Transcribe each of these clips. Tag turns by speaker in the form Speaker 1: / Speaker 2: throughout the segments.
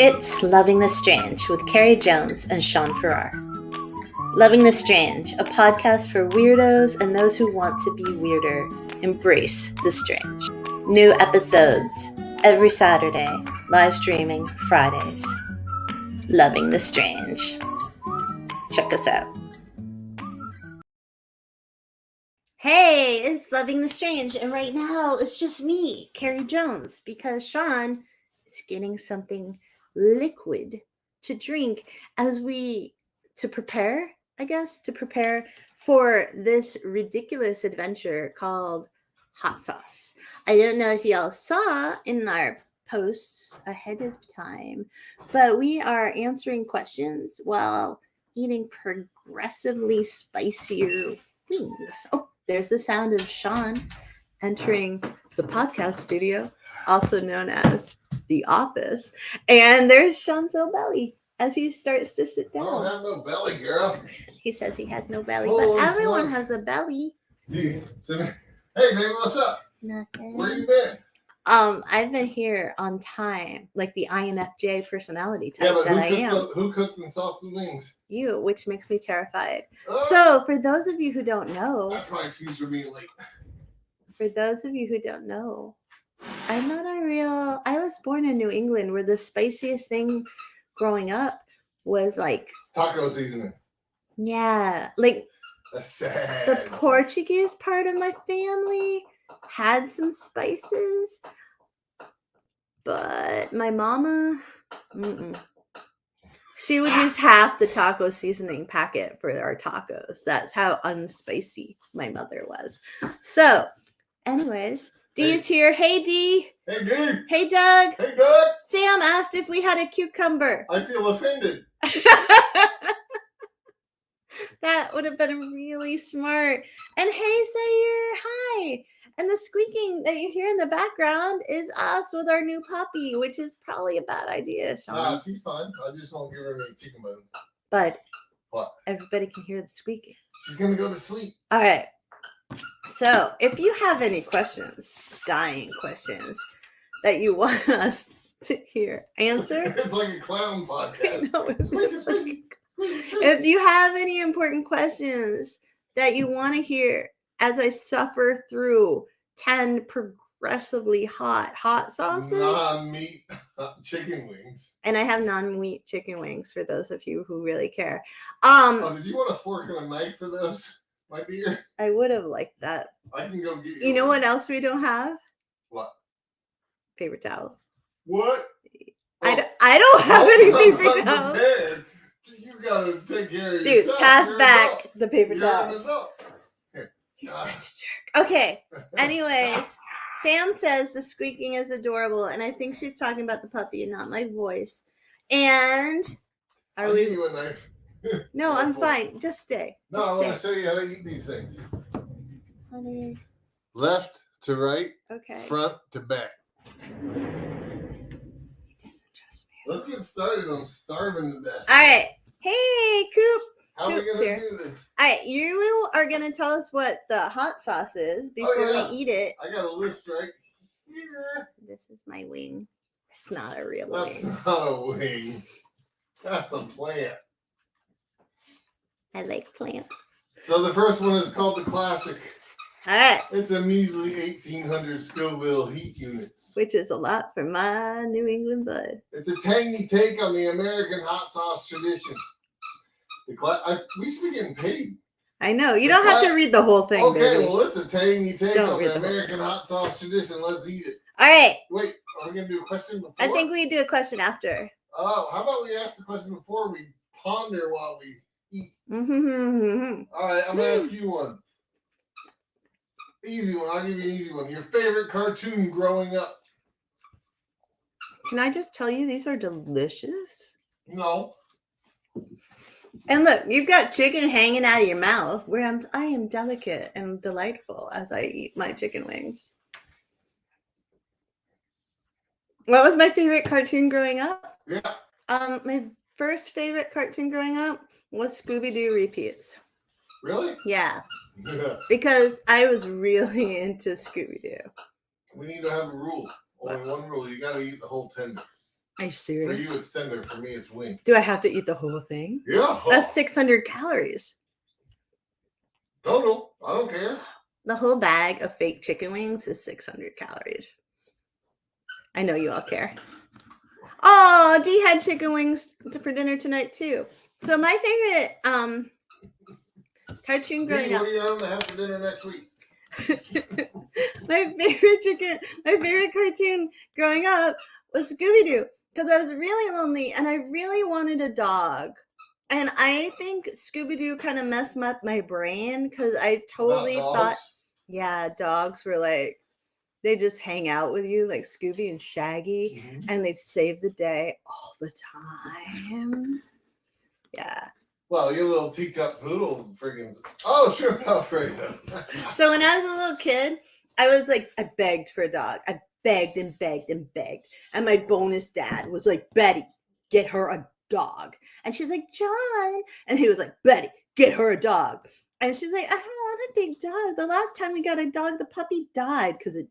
Speaker 1: It's Loving the Strange with Carrie Jones and Shaun Farrar. Loving the Strange, a podcast for weirdos and those who want to be weirder. Embrace the strange. New episodes every Saturday, live streaming Fridays. Loving the Strange. Check us out. Hey, it's Loving the Strange, and right now it's just me, Carrie Jones, because Shaun is getting something liquid to drink to prepare for this ridiculous adventure called hot sauce. I don't know if y'all saw in our posts ahead of time, but we are answering questions while eating progressively spicier wings. Oh, there's the sound of Shaun entering the podcast studio, also known as the office. And there's Shaun's belly as he starts to sit down.
Speaker 2: I don't have no belly, girl.
Speaker 1: He says he has no belly, but everyone has a belly.
Speaker 2: Hey, baby, what's up?
Speaker 1: Nothing.
Speaker 2: Where you been?
Speaker 1: I've been here on time, like the INFJ personality type that I am.
Speaker 2: Who cooked and sauced the wings?
Speaker 1: You, which makes me terrified. So, for those of you who don't know,
Speaker 2: that's my excuse for being late.
Speaker 1: For those of you who don't know, I was born in New England, where the spiciest thing growing up was like
Speaker 2: taco seasoning.
Speaker 1: Yeah, like
Speaker 2: that's sad.
Speaker 1: The Portuguese part of my family had some spices, but my mama, she would use half the taco seasoning packet for our tacos. That's how unspicy my mother was. So, anyways, Dee is here. Hey, Dee.
Speaker 2: Hey, Dee.
Speaker 1: Hey, Doug.
Speaker 2: Hey, Doug.
Speaker 1: Sam asked if we had a cucumber.
Speaker 2: I feel offended.
Speaker 1: That would have been really smart. And hey, Zaire, hi. And the squeaking that you hear in the background is us with our new puppy, which is probably a bad idea, Shaun.
Speaker 2: Nah, she's fine. I just won't give her any chicken bones.
Speaker 1: But
Speaker 2: what?
Speaker 1: Everybody can hear the squeaking.
Speaker 2: She's going to go to sleep.
Speaker 1: All right. So if you have any questions, dying questions, that you want us to hear answer.
Speaker 2: It's like a clown podcast.
Speaker 1: No, it's if you have any important questions that you want to hear as I suffer through 10 progressively hot sauces.
Speaker 2: Non-meat chicken wings.
Speaker 1: And I have non-meat chicken wings for those of you who really care.
Speaker 2: Did you want a fork and a knife for those, my dear?
Speaker 1: I would have liked that.
Speaker 2: I can go get you.
Speaker 1: You know what else we don't have?
Speaker 2: What?
Speaker 1: Paper towels.
Speaker 2: What?
Speaker 1: I don't have any paper towels.
Speaker 2: Prepared. You gotta take care of
Speaker 1: yourself. Dude, pass back the paper towels. He's such a jerk. Okay. Anyways, Sam says the squeaking is adorable, and I think she's talking about the puppy and not my voice. And
Speaker 2: I'll give you a knife.
Speaker 1: No, I'm fine. Just stay.
Speaker 2: No, I want to show you how to eat these things.
Speaker 1: Honey.
Speaker 2: Left to right.
Speaker 1: Okay.
Speaker 2: Front to back.
Speaker 1: He doesn't trust me.
Speaker 2: Let's get started. I'm starving to death.
Speaker 1: All right. Hey, Coop.
Speaker 2: How are we going to do this?
Speaker 1: All right. You are going to tell us what the hot sauce is before we eat it.
Speaker 2: I got a list right here.
Speaker 1: This is my wing. It's not a real wing.
Speaker 2: That's not a wing. That's a plant.
Speaker 1: I like plants.
Speaker 2: So the first one is called the Classic.
Speaker 1: All right.
Speaker 2: It's a measly 1,800 Scoville heat units.
Speaker 1: Which is a lot for my New England blood.
Speaker 2: It's a tangy take on the American hot sauce tradition. We should be getting paid.
Speaker 1: I know. You don't have to read the whole thing,
Speaker 2: okay,
Speaker 1: baby.
Speaker 2: Well, it's a tangy take on the American hot sauce tradition. Let's eat it.
Speaker 1: All right.
Speaker 2: Wait, are we going to do a question before?
Speaker 1: I think we do a question after.
Speaker 2: Oh, how about we ask the question before we ponder while we eat? All right, I'm going to ask you one. Easy one. I'll give you an easy one. Your favorite cartoon growing up?
Speaker 1: Can I just tell you these are delicious?
Speaker 2: No.
Speaker 1: And look, you've got chicken hanging out of your mouth, where I am delicate and delightful as I eat my chicken wings. What was my favorite cartoon growing up?
Speaker 2: Yeah.
Speaker 1: My first favorite cartoon growing up was Scooby-Doo repeats.
Speaker 2: Really?
Speaker 1: Yeah. Because I was really into Scooby-Doo.
Speaker 2: We need to have a rule. Only one rule. You got to eat the whole tender.
Speaker 1: Are you
Speaker 2: For
Speaker 1: serious?
Speaker 2: you, it's tender. For me, it's wing.
Speaker 1: Do I have to eat the whole thing?
Speaker 2: Yeah.
Speaker 1: That's 600 calories.
Speaker 2: Total. I don't care.
Speaker 1: The whole bag of fake chicken wings is 600 calories. I know you all care. Oh, Dee had chicken wings for dinner tonight too. So my favorite cartoon growing up.
Speaker 2: What are you going to have for dinner next week?
Speaker 1: my favorite cartoon growing up was Scooby-Doo because I was really lonely and I really wanted a dog. And I think Scooby-Doo kind of messed up my brain because I totally thought, yeah, dogs were like, they just hang out with you like Scooby and Shaggy, and they'd save the day all the time. Yeah.
Speaker 2: Well, your little teacup poodle friggin'. Oh, sure, Alfredo.
Speaker 1: So when I was a little kid, I was like, I begged for a dog. I begged and begged and begged. And my bonus dad was like, Betty, get her a dog. And she's like, John. And he was like, Betty, get her a dog. And she's like, I don't want a big dog. The last time we got a dog, the puppy died because it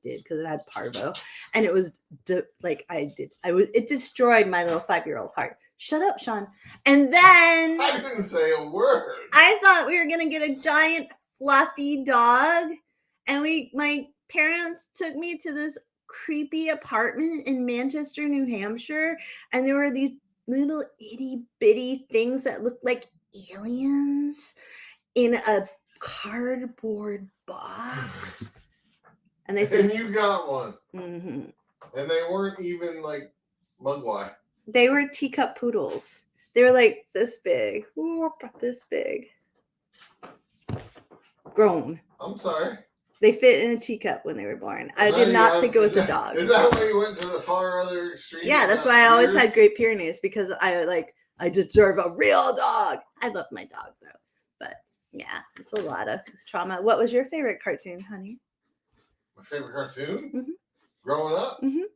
Speaker 1: had parvo. And it was it destroyed my little 5-year-old heart. Shut up, Shaun. And then
Speaker 2: I didn't say a word.
Speaker 1: I thought we were going to get a giant fluffy dog. And my parents took me to this creepy apartment in Manchester, New Hampshire. And there were these little itty bitty things that looked like aliens in a cardboard box. And they said,
Speaker 2: and you got one.
Speaker 1: Mm-hmm.
Speaker 2: And they weren't even like mugwai.
Speaker 1: They were teacup poodles. They were like this big. Whoop, this big. Grown.
Speaker 2: I'm sorry.
Speaker 1: They fit in a teacup when they were born. I did not think it was a dog.
Speaker 2: Is that why you went to the far other extreme?
Speaker 1: Yeah, that's why I always had Great Pyrenees, because I deserve a real dog. I love my dog though. But yeah, it's a lot of trauma. What was your favorite cartoon, honey?
Speaker 2: My favorite cartoon?
Speaker 1: Mm-hmm.
Speaker 2: Growing up?
Speaker 1: Mm-hmm.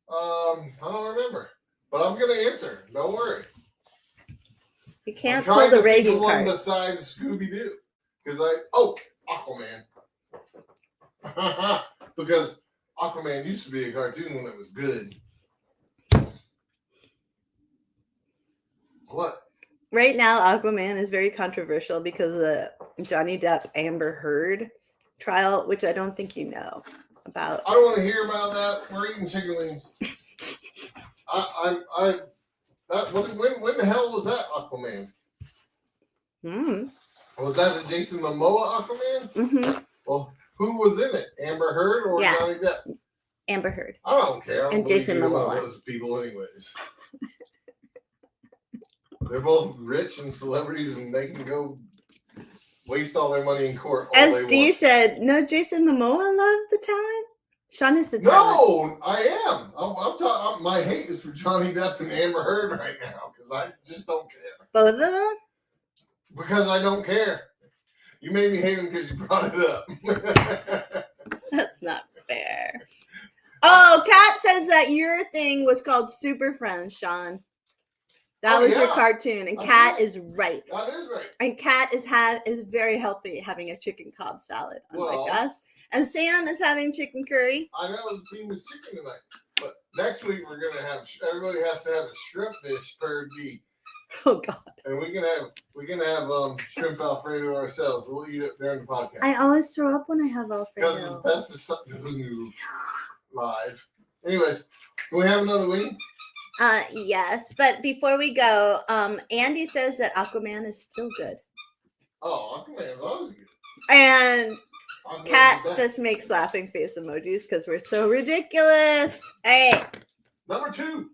Speaker 2: I don't remember. But I'm gonna answer. Don't worry.
Speaker 1: You can't pull the Reagan card.
Speaker 2: One besides Scooby-Doo. Because Aquaman. Because Aquaman used to be a cartoon when it was good. What?
Speaker 1: Right now, Aquaman is very controversial because of the Johnny Depp Amber Heard trial, which I don't think you know about.
Speaker 2: I don't want to hear about that. We're eating chicken wings. When the hell was that Aquaman? Was that the Jason Momoa Aquaman?
Speaker 1: Mm-hmm.
Speaker 2: Well, who was in it? Amber Heard or Johnny Depp?
Speaker 1: Amber Heard.
Speaker 2: I don't care.
Speaker 1: And Jason Momoa.
Speaker 2: Those people, anyways. They're both rich and celebrities, and they can go waste all their money in court.
Speaker 1: As Dee said, no, Jason Momoa loved the talent. Shaun is the talent.
Speaker 2: No, I am. I'm talking. My hate is for Johnny Depp and Amber Heard right now because I just don't care.
Speaker 1: Both of them?
Speaker 2: Because I don't care. You made me hate him because you brought it up.
Speaker 1: That's not fair. Oh, Kat says that your thing was called Super Friends, Shaun. That was your cartoon, and Kat is right.
Speaker 2: That is right.
Speaker 1: And Kat is very healthy, having a chicken Cobb salad, unlike us. And Sam is having chicken curry.
Speaker 2: I know the theme was chicken tonight, but next week we're gonna have everybody has to have a shrimp dish per D.
Speaker 1: Oh God!
Speaker 2: And we can have shrimp Alfredo ourselves. We'll eat it during the podcast.
Speaker 1: I always throw up when I have Alfredo.
Speaker 2: Because it's best to something who's new live. Anyways, can we have another wing?
Speaker 1: Yes, but before we go, Andy says that Aquaman is still good.
Speaker 2: Oh, Aquaman is always good.
Speaker 1: And Kat just makes laughing face emojis because we're so ridiculous. All right.
Speaker 2: Number 2.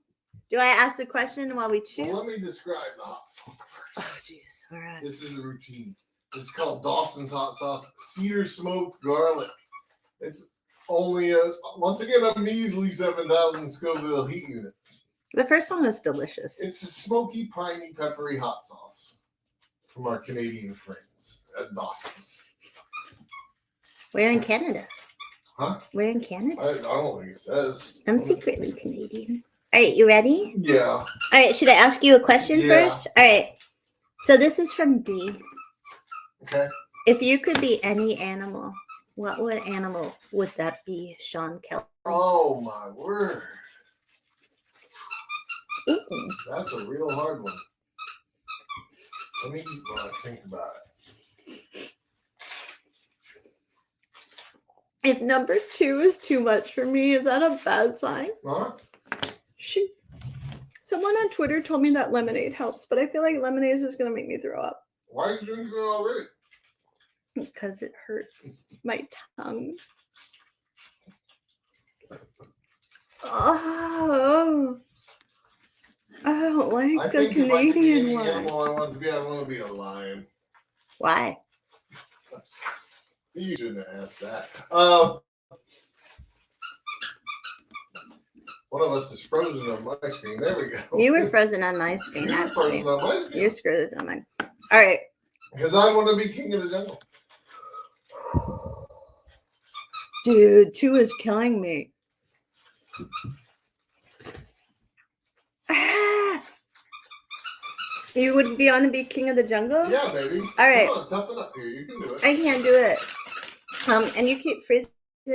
Speaker 1: Do I ask the question while we chew?
Speaker 2: Well, let me describe the hot sauce first.
Speaker 1: Oh, jeez. All right.
Speaker 2: This is a routine. This is called Dawson's hot sauce, cedar smoked garlic. It's only once again a measly 7,000 Scoville heat units.
Speaker 1: The first one was delicious.
Speaker 2: It's a smoky, piney, peppery hot sauce from our Canadian friends at Dawson's.
Speaker 1: We're in Canada.
Speaker 2: Huh?
Speaker 1: We're in Canada.
Speaker 2: I don't think it says.
Speaker 1: I'm secretly Canadian. All right, you ready?
Speaker 2: Yeah.
Speaker 1: All right, should I ask you a question first? All right. So this is from D.
Speaker 2: Okay.
Speaker 1: If you could be any animal, what animal would that be, Shaun Kelly?
Speaker 2: Oh, my word.
Speaker 1: Ooh.
Speaker 2: That's a real hard one. Let me eat while I think about it.
Speaker 1: If number 2 is too much for me, is that a bad sign?
Speaker 2: Huh?
Speaker 1: Shoot. Someone on Twitter told me that lemonade helps, but I feel like lemonade is just going to make me throw up.
Speaker 2: Why are you drinking it already?
Speaker 1: Because it hurts my tongue. Oh, I don't like the Canadian one.
Speaker 2: Animal I want to be, I want to be a lion.
Speaker 1: Why?
Speaker 2: You shouldn't have asked that. One of us is frozen on my screen. There we go.
Speaker 1: You were frozen on my screen,
Speaker 2: You were
Speaker 1: actually.
Speaker 2: frozen on my screen.
Speaker 1: You're screwed on mine. All right.
Speaker 2: Because I want to be king of the jungle.
Speaker 1: Dude, 2 is killing me. You would be on to be king of the jungle?
Speaker 2: Yeah, baby.
Speaker 1: All right.
Speaker 2: Come on, toughen up here. You can do it.
Speaker 1: I can't do it. And you keep freezing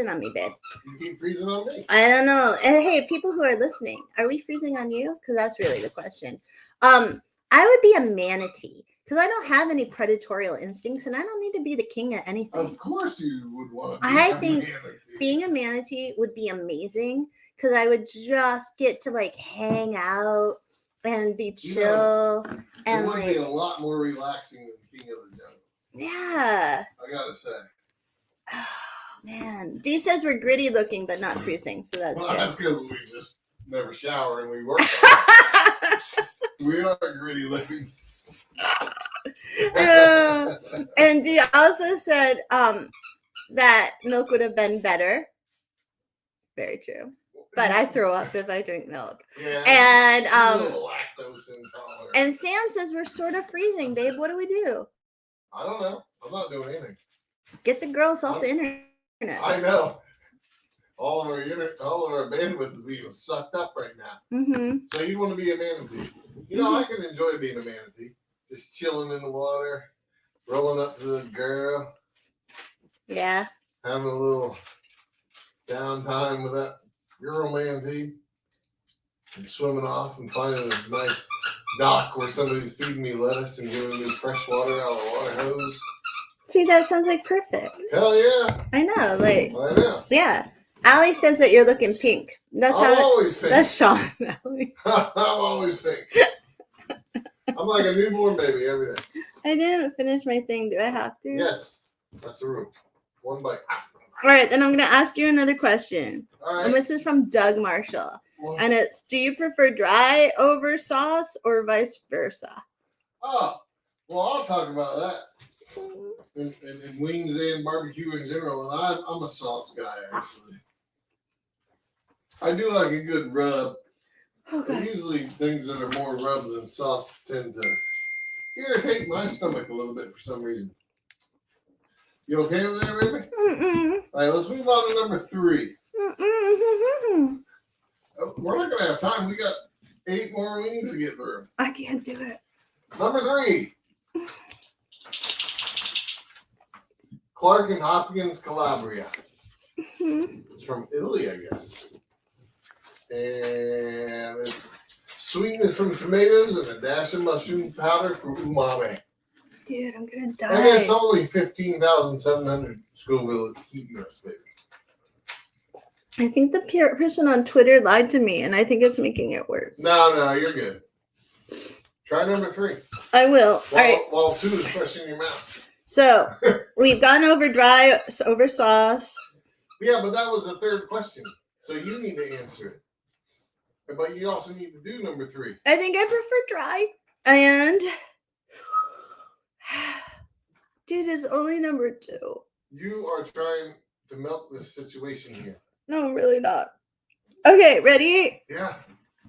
Speaker 1: on me, babe.
Speaker 2: You keep freezing on me.
Speaker 1: I don't know. And hey, people who are listening, are we freezing on you? Because that's really the question. I would be a manatee because I don't have any predatory instincts and I don't need to be the king of anything.
Speaker 2: Of course you would want to be
Speaker 1: I
Speaker 2: a
Speaker 1: think
Speaker 2: manatee.
Speaker 1: being a manatee would be amazing because I would just get to like hang out and be chill and
Speaker 2: it would
Speaker 1: like
Speaker 2: be a lot more relaxing than king of the jungle.
Speaker 1: yeah.
Speaker 2: I gotta say.
Speaker 1: Oh man, Dee says we're gritty looking but not freezing, so that's
Speaker 2: Well,
Speaker 1: good.
Speaker 2: that's because we just never shower and we work. We are gritty looking.
Speaker 1: And Dee also said that milk would have been better. Very true. But I throw up if I drink milk.
Speaker 2: Yeah.
Speaker 1: And
Speaker 2: a little lactose intolerant.
Speaker 1: and Sam says we're sort of freezing, babe. What do we do?
Speaker 2: I don't know. I'm not doing anything.
Speaker 1: Get the girls off the internet.
Speaker 2: I know. All of our bandwidth is being sucked up right now.
Speaker 1: Mm-hmm.
Speaker 2: So you want to be a manatee? You know, I can enjoy being a manatee, just chilling in the water, rolling up to the girl.
Speaker 1: Yeah.
Speaker 2: Having a little downtime with that girl manatee, and swimming off and finding a nice dock where somebody's feeding me lettuce and giving me fresh water out of the water hose.
Speaker 1: See, that sounds like perfect.
Speaker 2: Hell yeah.
Speaker 1: I know, like
Speaker 2: I know.
Speaker 1: yeah. Allie says that you're looking pink. That's
Speaker 2: I'm always pink.
Speaker 1: That's Shaun. Allie.
Speaker 2: I'm always pink. I'm like a newborn baby every day.
Speaker 1: I didn't finish my thing. Do I have to?
Speaker 2: Yes. That's the rule. One bite.
Speaker 1: All right, then I'm going to ask you another question.
Speaker 2: All right.
Speaker 1: And this is from Doug Marshall.
Speaker 2: Well,
Speaker 1: And it's, do you prefer dry over sauce or vice versa?
Speaker 2: oh, well, I'll talk about that. And wings and barbecue in general. And I'm a sauce guy, actually. I do like a good rub.
Speaker 1: Okay.
Speaker 2: But usually things that are more rub than sauce tend to irritate my stomach a little bit for some reason. You okay over there, baby?
Speaker 1: Mm-mm.
Speaker 2: All right, let's move on to number 3.
Speaker 1: Mm-mm.
Speaker 2: Oh, we're not going to have time. We got 8 more wings to get through.
Speaker 1: I can't do it.
Speaker 2: Number 3. Clark and Hopkins Calabria.
Speaker 1: Mhm.
Speaker 2: It's from Italy, I guess. And it's sweetness from tomatoes and a dash of mushroom powder for umami.
Speaker 1: Dude, I'm going to
Speaker 2: And
Speaker 1: die.
Speaker 2: it's only 15,700 Scoville heat units, baby.
Speaker 1: I think the person on Twitter lied to me, and I think it's making it worse.
Speaker 2: No, you're good. Try number 3.
Speaker 1: I will. All right.
Speaker 2: While 2 is fresh in your mouth.
Speaker 1: So we've gone over dry, over sauce.
Speaker 2: Yeah, but that was the 3rd question. So you need to answer it. But you also need to do number 3.
Speaker 1: I think I prefer dry. And dude, it's only number 2.
Speaker 2: You are trying to milk this situation here.
Speaker 1: No, I'm really not. Okay, ready?
Speaker 2: Yeah.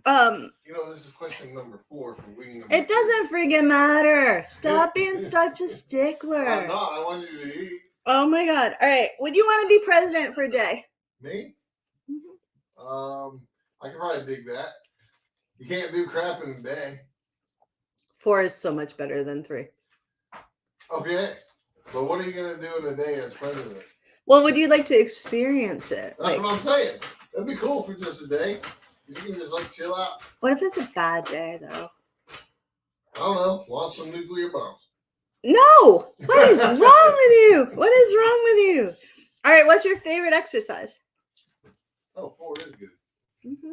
Speaker 2: You know, this is question number 4 for wing number
Speaker 1: It doesn't friggin' matter. Stop being such a stickler.
Speaker 2: I'm not. I want you to eat.
Speaker 1: Oh my god. All right. Would you want to be president for a day?
Speaker 2: Me?
Speaker 1: Mm-hmm.
Speaker 2: I can probably dig that. You can't do crap in a day.
Speaker 1: 4 is so much better than 3.
Speaker 2: Okay. But what are you going to do in a day as president?
Speaker 1: Well, would you like to experience it?
Speaker 2: That's what I'm saying. That'd be cool for just a day. You can just like chill out.
Speaker 1: What if it's a bad day though?
Speaker 2: I don't know. Launch some nuclear bombs.
Speaker 1: No! What is wrong with you? What is wrong with you? All right, what's your favorite exercise?
Speaker 2: Oh, 4 is good.
Speaker 1: Mm-hmm.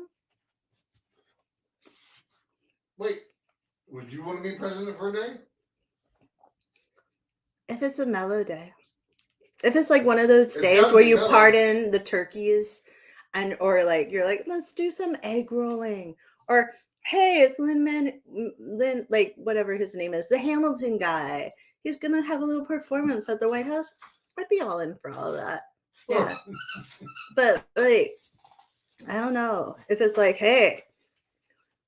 Speaker 2: Wait, would you want to be president for a day?
Speaker 1: If it's a mellow day. If it's like one of those
Speaker 2: It's
Speaker 1: days
Speaker 2: gotta
Speaker 1: where
Speaker 2: be
Speaker 1: you
Speaker 2: mellow.
Speaker 1: pardon the turkeys or like you're like, let's do some egg rolling. Or hey, it's Lin, like whatever his name is, the Hamilton guy. He's gonna have a little performance at the White House. I'd be all in for all of that. Yeah. But like, I don't know. If it's like, hey,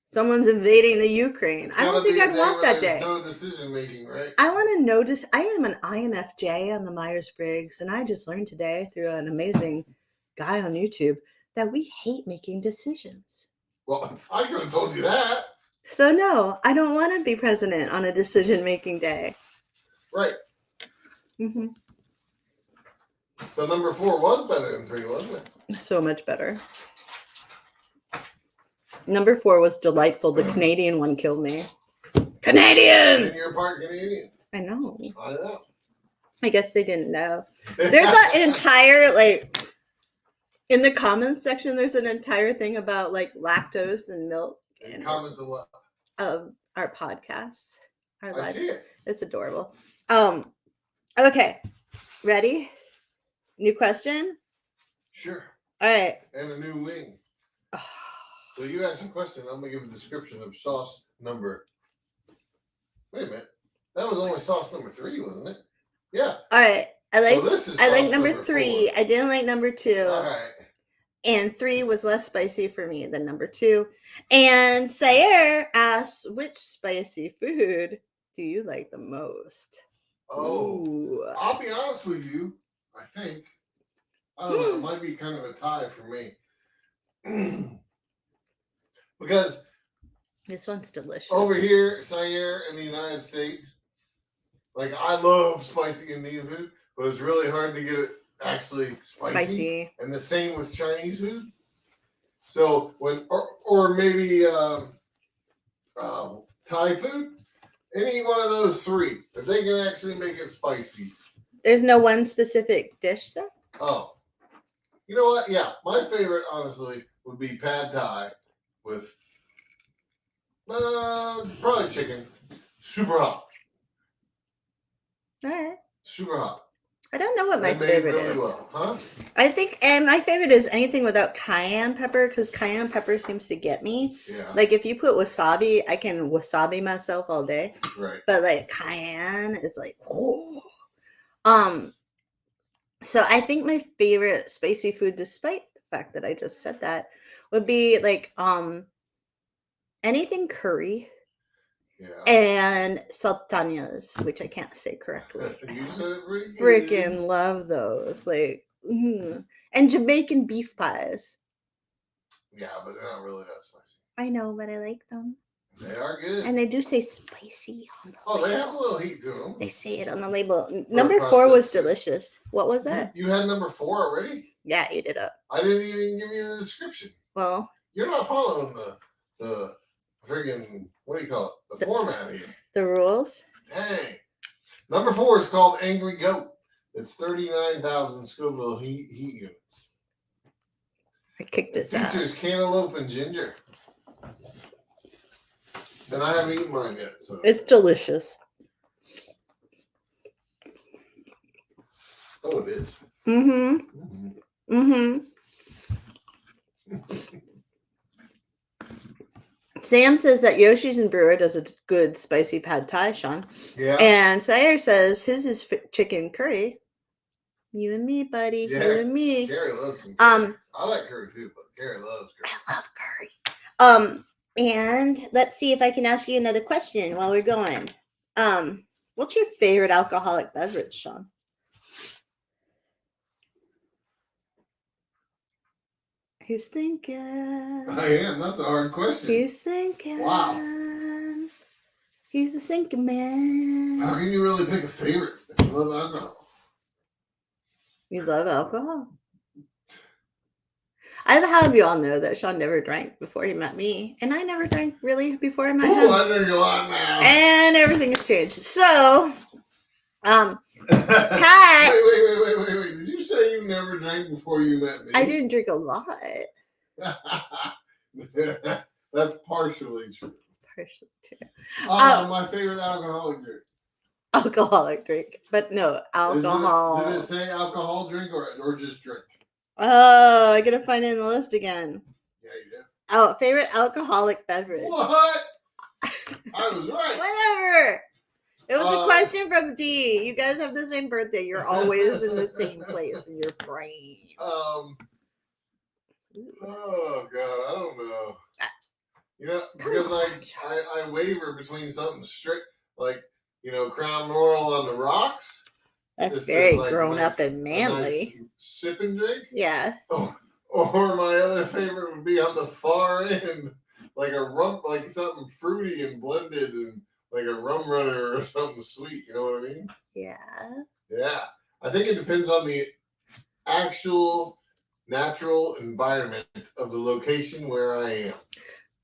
Speaker 1: someone's invading the Ukraine. I don't think I'd want that day.
Speaker 2: No decision making, right?
Speaker 1: I want to notice. I am an INFJ on the Myers-Briggs, and I just learned today through an amazing guy on YouTube that we hate making decisions.
Speaker 2: Well, I could have told you that.
Speaker 1: So no, I don't want to be president on a decision-making day.
Speaker 2: Right.
Speaker 1: Mm-hmm.
Speaker 2: So number 4 was better than 3, wasn't it?
Speaker 1: So much better. Number 4 was delightful. The Canadian one killed me. Canadians!
Speaker 2: And you're part Canadian.
Speaker 1: I know.
Speaker 2: I know.
Speaker 1: I guess they didn't know. There's an entire, like, in the comments section, there's an entire thing about, like, lactose and milk.
Speaker 2: And comments of what?
Speaker 1: Of our podcast. Our
Speaker 2: I
Speaker 1: live.
Speaker 2: see it.
Speaker 1: It's adorable. Okay. Ready? New question?
Speaker 2: Sure.
Speaker 1: All right.
Speaker 2: And a new wing. So you asked a question. I'm going to give a description of sauce number. Wait a minute. That was only sauce number 3, wasn't it? Yeah.
Speaker 1: All right. I like number
Speaker 2: 4.
Speaker 1: 3. I didn't like number 2.
Speaker 2: All right.
Speaker 1: And 3 was less spicy for me than number 2. And Sayer asked, which spicy food do you like the most?
Speaker 2: Oh,
Speaker 1: Ooh.
Speaker 2: I'll be honest with you. I think. I don't know. It might be kind of a tie for me. Because
Speaker 1: this one's delicious.
Speaker 2: over here, Sayer in the United States, like I love spicy Indian food, but it's really hard to get it actually spicy. And the same with Chinese food. So when or maybe Thai food, any one of those 3, if they can actually make it spicy.
Speaker 1: There's no one specific dish though?
Speaker 2: Oh, you know what? Yeah, my favorite honestly would be pad Thai with probably chicken, super hot.
Speaker 1: All right.
Speaker 2: Super hot.
Speaker 1: I don't know what my favorite is.
Speaker 2: Well, huh?
Speaker 1: I think, and my favorite is anything without cayenne pepper, because cayenne pepper seems to get me.
Speaker 2: Yeah.
Speaker 1: Like if you put wasabi, I can wasabi myself all day.
Speaker 2: Right.
Speaker 1: But like cayenne is like, oh. So I think my favorite spicy food, despite the fact that I just said that, would be like anything curry.
Speaker 2: Yeah.
Speaker 1: And sultanas, which I can't say correctly.
Speaker 2: You said it pretty good.
Speaker 1: Freaking love those. Like, and Jamaican beef pies.
Speaker 2: Yeah, but they're not really that spicy.
Speaker 1: I know, but I like them.
Speaker 2: They are good.
Speaker 1: And they do say spicy on the label.
Speaker 2: They have a little heat to them.
Speaker 1: They say it on the label. Number 4 was delicious. What was that?
Speaker 2: You had number 4 already?
Speaker 1: Yeah, I ate it up.
Speaker 2: I didn't even give you the description.
Speaker 1: Well,
Speaker 2: you're not following the friggin', what do you call it? The format here.
Speaker 1: The rules?
Speaker 2: Dang. Number 4 is called Angry Goat. It's 39,000 Scoville heat units.
Speaker 1: I kicked its ass.
Speaker 2: Features cantaloupe and ginger. And I haven't eaten mine yet, so.
Speaker 1: It's delicious.
Speaker 2: Oh, it is.
Speaker 1: Mm-hmm. Mm-hmm. Sam says that Yoshi's and Brewer does a good spicy pad thai, Shaun.
Speaker 2: Yeah.
Speaker 1: And Sayer says his is chicken curry. You and me, buddy.
Speaker 2: Yeah.
Speaker 1: You and me.
Speaker 2: Carrie loves some curry. I like curry too, but Carrie loves curry.
Speaker 1: I love curry. And let's see if I can ask you another question while we're going. What's your favorite alcoholic beverage, Shaun? He's thinking.
Speaker 2: I am. That's a hard question.
Speaker 1: He's thinking.
Speaker 2: Wow.
Speaker 1: He's a thinking man.
Speaker 2: How can you really pick a favorite if you love alcohol?
Speaker 1: You love alcohol? I've had you all know that Shaun never drank before he met me, and I never drank really before I met
Speaker 2: Ooh,
Speaker 1: him.
Speaker 2: I drink a lot now.
Speaker 1: And everything has changed. So, Cat.
Speaker 2: Wait. Did you say you never drank before you met me?
Speaker 1: I didn't drink a lot.
Speaker 2: That's partially true.
Speaker 1: Partially true.
Speaker 2: My favorite alcoholic drink.
Speaker 1: Alcoholic drink, but no alcohol.
Speaker 2: Did it say alcohol drink or just drink?
Speaker 1: Oh, I gotta find it in the list again.
Speaker 2: Yeah, you did.
Speaker 1: Oh, favorite alcoholic beverage.
Speaker 2: What? I was right.
Speaker 1: Whatever. It was a question from D. You guys have the same birthday. You're always in the same place in your brain.
Speaker 2: Oh God, I don't know. Because I waver between something strict like Crown Royal on the rocks.
Speaker 1: That's very grown up and manly.
Speaker 2: Nice sipping drink.
Speaker 1: Yeah.
Speaker 2: Or my other favorite would be on the far end, like something fruity and blended and like a rum runner or something sweet. You know what I mean?
Speaker 1: Yeah.
Speaker 2: Yeah. I think it depends on the actual natural environment of the location where I am.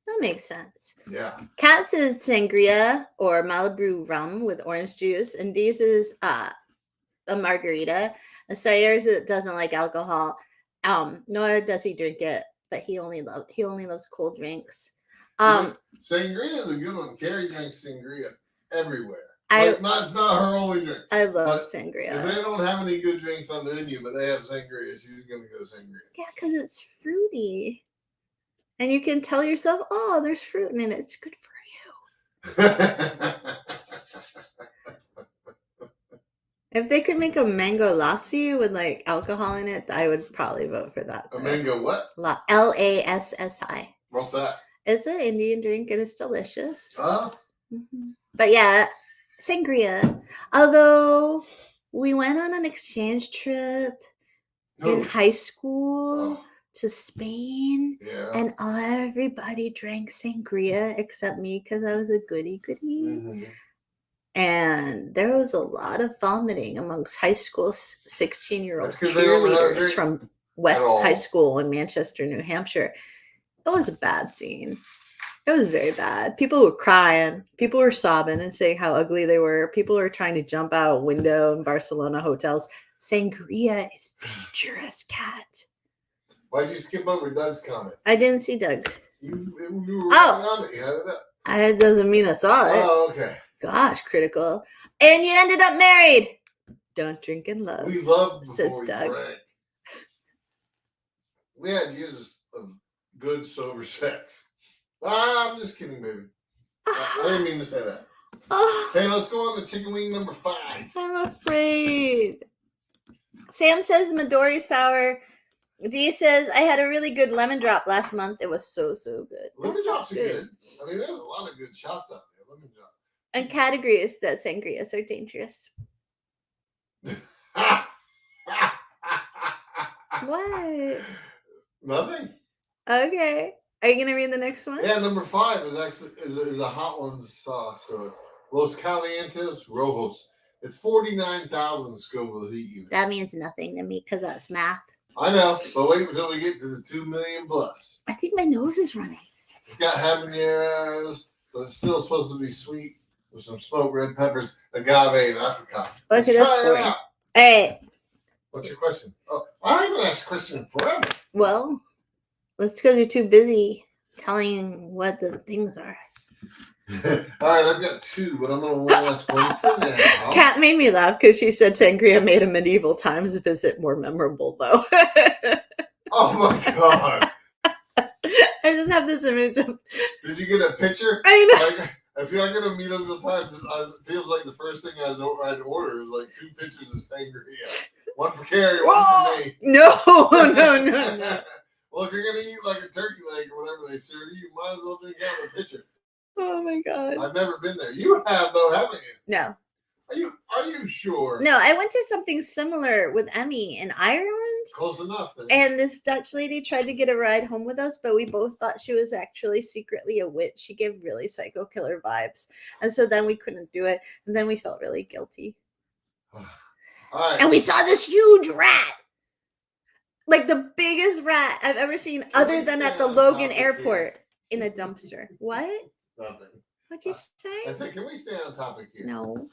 Speaker 1: That makes sense.
Speaker 2: Yeah.
Speaker 1: Cat says sangria or Malibu rum with orange juice, and Dee's is a margarita. And Sayers doesn't like alcohol. Nor does he drink it, but he only loves cold drinks.
Speaker 2: Sangria is a good one. Carrie drinks sangria everywhere. It's not her only drink.
Speaker 1: I love sangria.
Speaker 2: If they don't have any good drinks on the menu, but they have sangria, she's gonna go sangria.
Speaker 1: Yeah, because it's fruity. And you can tell yourself, oh, there's fruit in it. It's good for you. If they could make a mango lassi with like alcohol in it, I would probably vote for that.
Speaker 2: A mango what?
Speaker 1: Lassi.
Speaker 2: What's that?
Speaker 1: It's an Indian drink and it's delicious.
Speaker 2: Mm-hmm.
Speaker 1: But yeah, sangria. Although we went on an exchange trip in high school to Spain, and everybody drank sangria except me because I was a goody.
Speaker 2: Mm-hmm.
Speaker 1: And there was a lot of vomiting amongst high school 16-year-old cheerleaders from West High School in Manchester, New Hampshire. It was a bad scene. It was very bad. People were crying. People were sobbing and saying how ugly they were. People were trying to jump out a window in Barcelona hotels. Sangria is dangerous, Cat.
Speaker 2: Why'd you skip over Doug's comment?
Speaker 1: I didn't see Doug's.
Speaker 2: You were on it. You had it up.
Speaker 1: It doesn't mean I saw it.
Speaker 2: Oh, okay.
Speaker 1: Gosh, critical. And you ended up married. Don't drink and love.
Speaker 2: We loved before
Speaker 1: says
Speaker 2: we
Speaker 1: Doug.
Speaker 2: drank. We had years of good sober sex. I'm just kidding, baby. I didn't mean to say that. Hey, let's go on to chicken wing number 5.
Speaker 1: I'm afraid. Sam says Midori sour. Dee says, I had a really good lemon drop last month. It was so good.
Speaker 2: Lemon drops are good. I mean, there's a lot of good shots out there. Lemon drop.
Speaker 1: And Cat agrees that sangrias are dangerous. What?
Speaker 2: Nothing.
Speaker 1: Okay. Are you gonna read the next one?
Speaker 2: Yeah, number 5 is actually is a hot ones sauce. So it's Los Calientes Rojos. It's 49,000 Scoville heat units.
Speaker 1: That means nothing to me because that's math.
Speaker 2: I know, but wait until we get to the 2 million plus.
Speaker 1: I think my nose is running.
Speaker 2: It's got habaneros, but it's still supposed to be sweet with some smoked red peppers, agave, and apricot.
Speaker 1: Let's try it out. All right.
Speaker 2: What's your question? Oh, I haven't asked a question forever.
Speaker 1: Well, that's because you're too busy telling what the things are.
Speaker 2: All right, I've got 2, but I'm going to ask one for now.
Speaker 1: Kat made me laugh because she said sangria made a medieval times visit more memorable, though.
Speaker 2: Oh, my God.
Speaker 1: I just have this image of...
Speaker 2: Did you get a picture?
Speaker 1: I know.
Speaker 2: I feel like in a medieval times, it feels like the first thing I'd order is like 2 pictures of sangria. One for Carrie, one for me.
Speaker 1: No.
Speaker 2: Well, if you're going to eat like a turkey leg or whatever they serve you, might as well drink out of a pitcher.
Speaker 1: Oh my God.
Speaker 2: I've never been there. You have though, haven't you?
Speaker 1: No.
Speaker 2: Are you sure?
Speaker 1: No, I went to something similar with Emmy in Ireland.
Speaker 2: Close enough then.
Speaker 1: And this Dutch lady tried to get a ride home with us, but we both thought she was actually secretly a witch. She gave really psycho killer vibes. And so then we couldn't do it. And then we felt really guilty.
Speaker 2: All right.
Speaker 1: And we saw this huge rat. Like the biggest rat I've ever seen,
Speaker 2: Can
Speaker 1: other
Speaker 2: we
Speaker 1: than
Speaker 2: stay
Speaker 1: at the
Speaker 2: on
Speaker 1: Logan
Speaker 2: topic
Speaker 1: Airport in a dumpster. What?
Speaker 2: Nothing.
Speaker 1: What'd you
Speaker 2: I
Speaker 1: say?
Speaker 2: said, can we stay on topic here?
Speaker 1: No.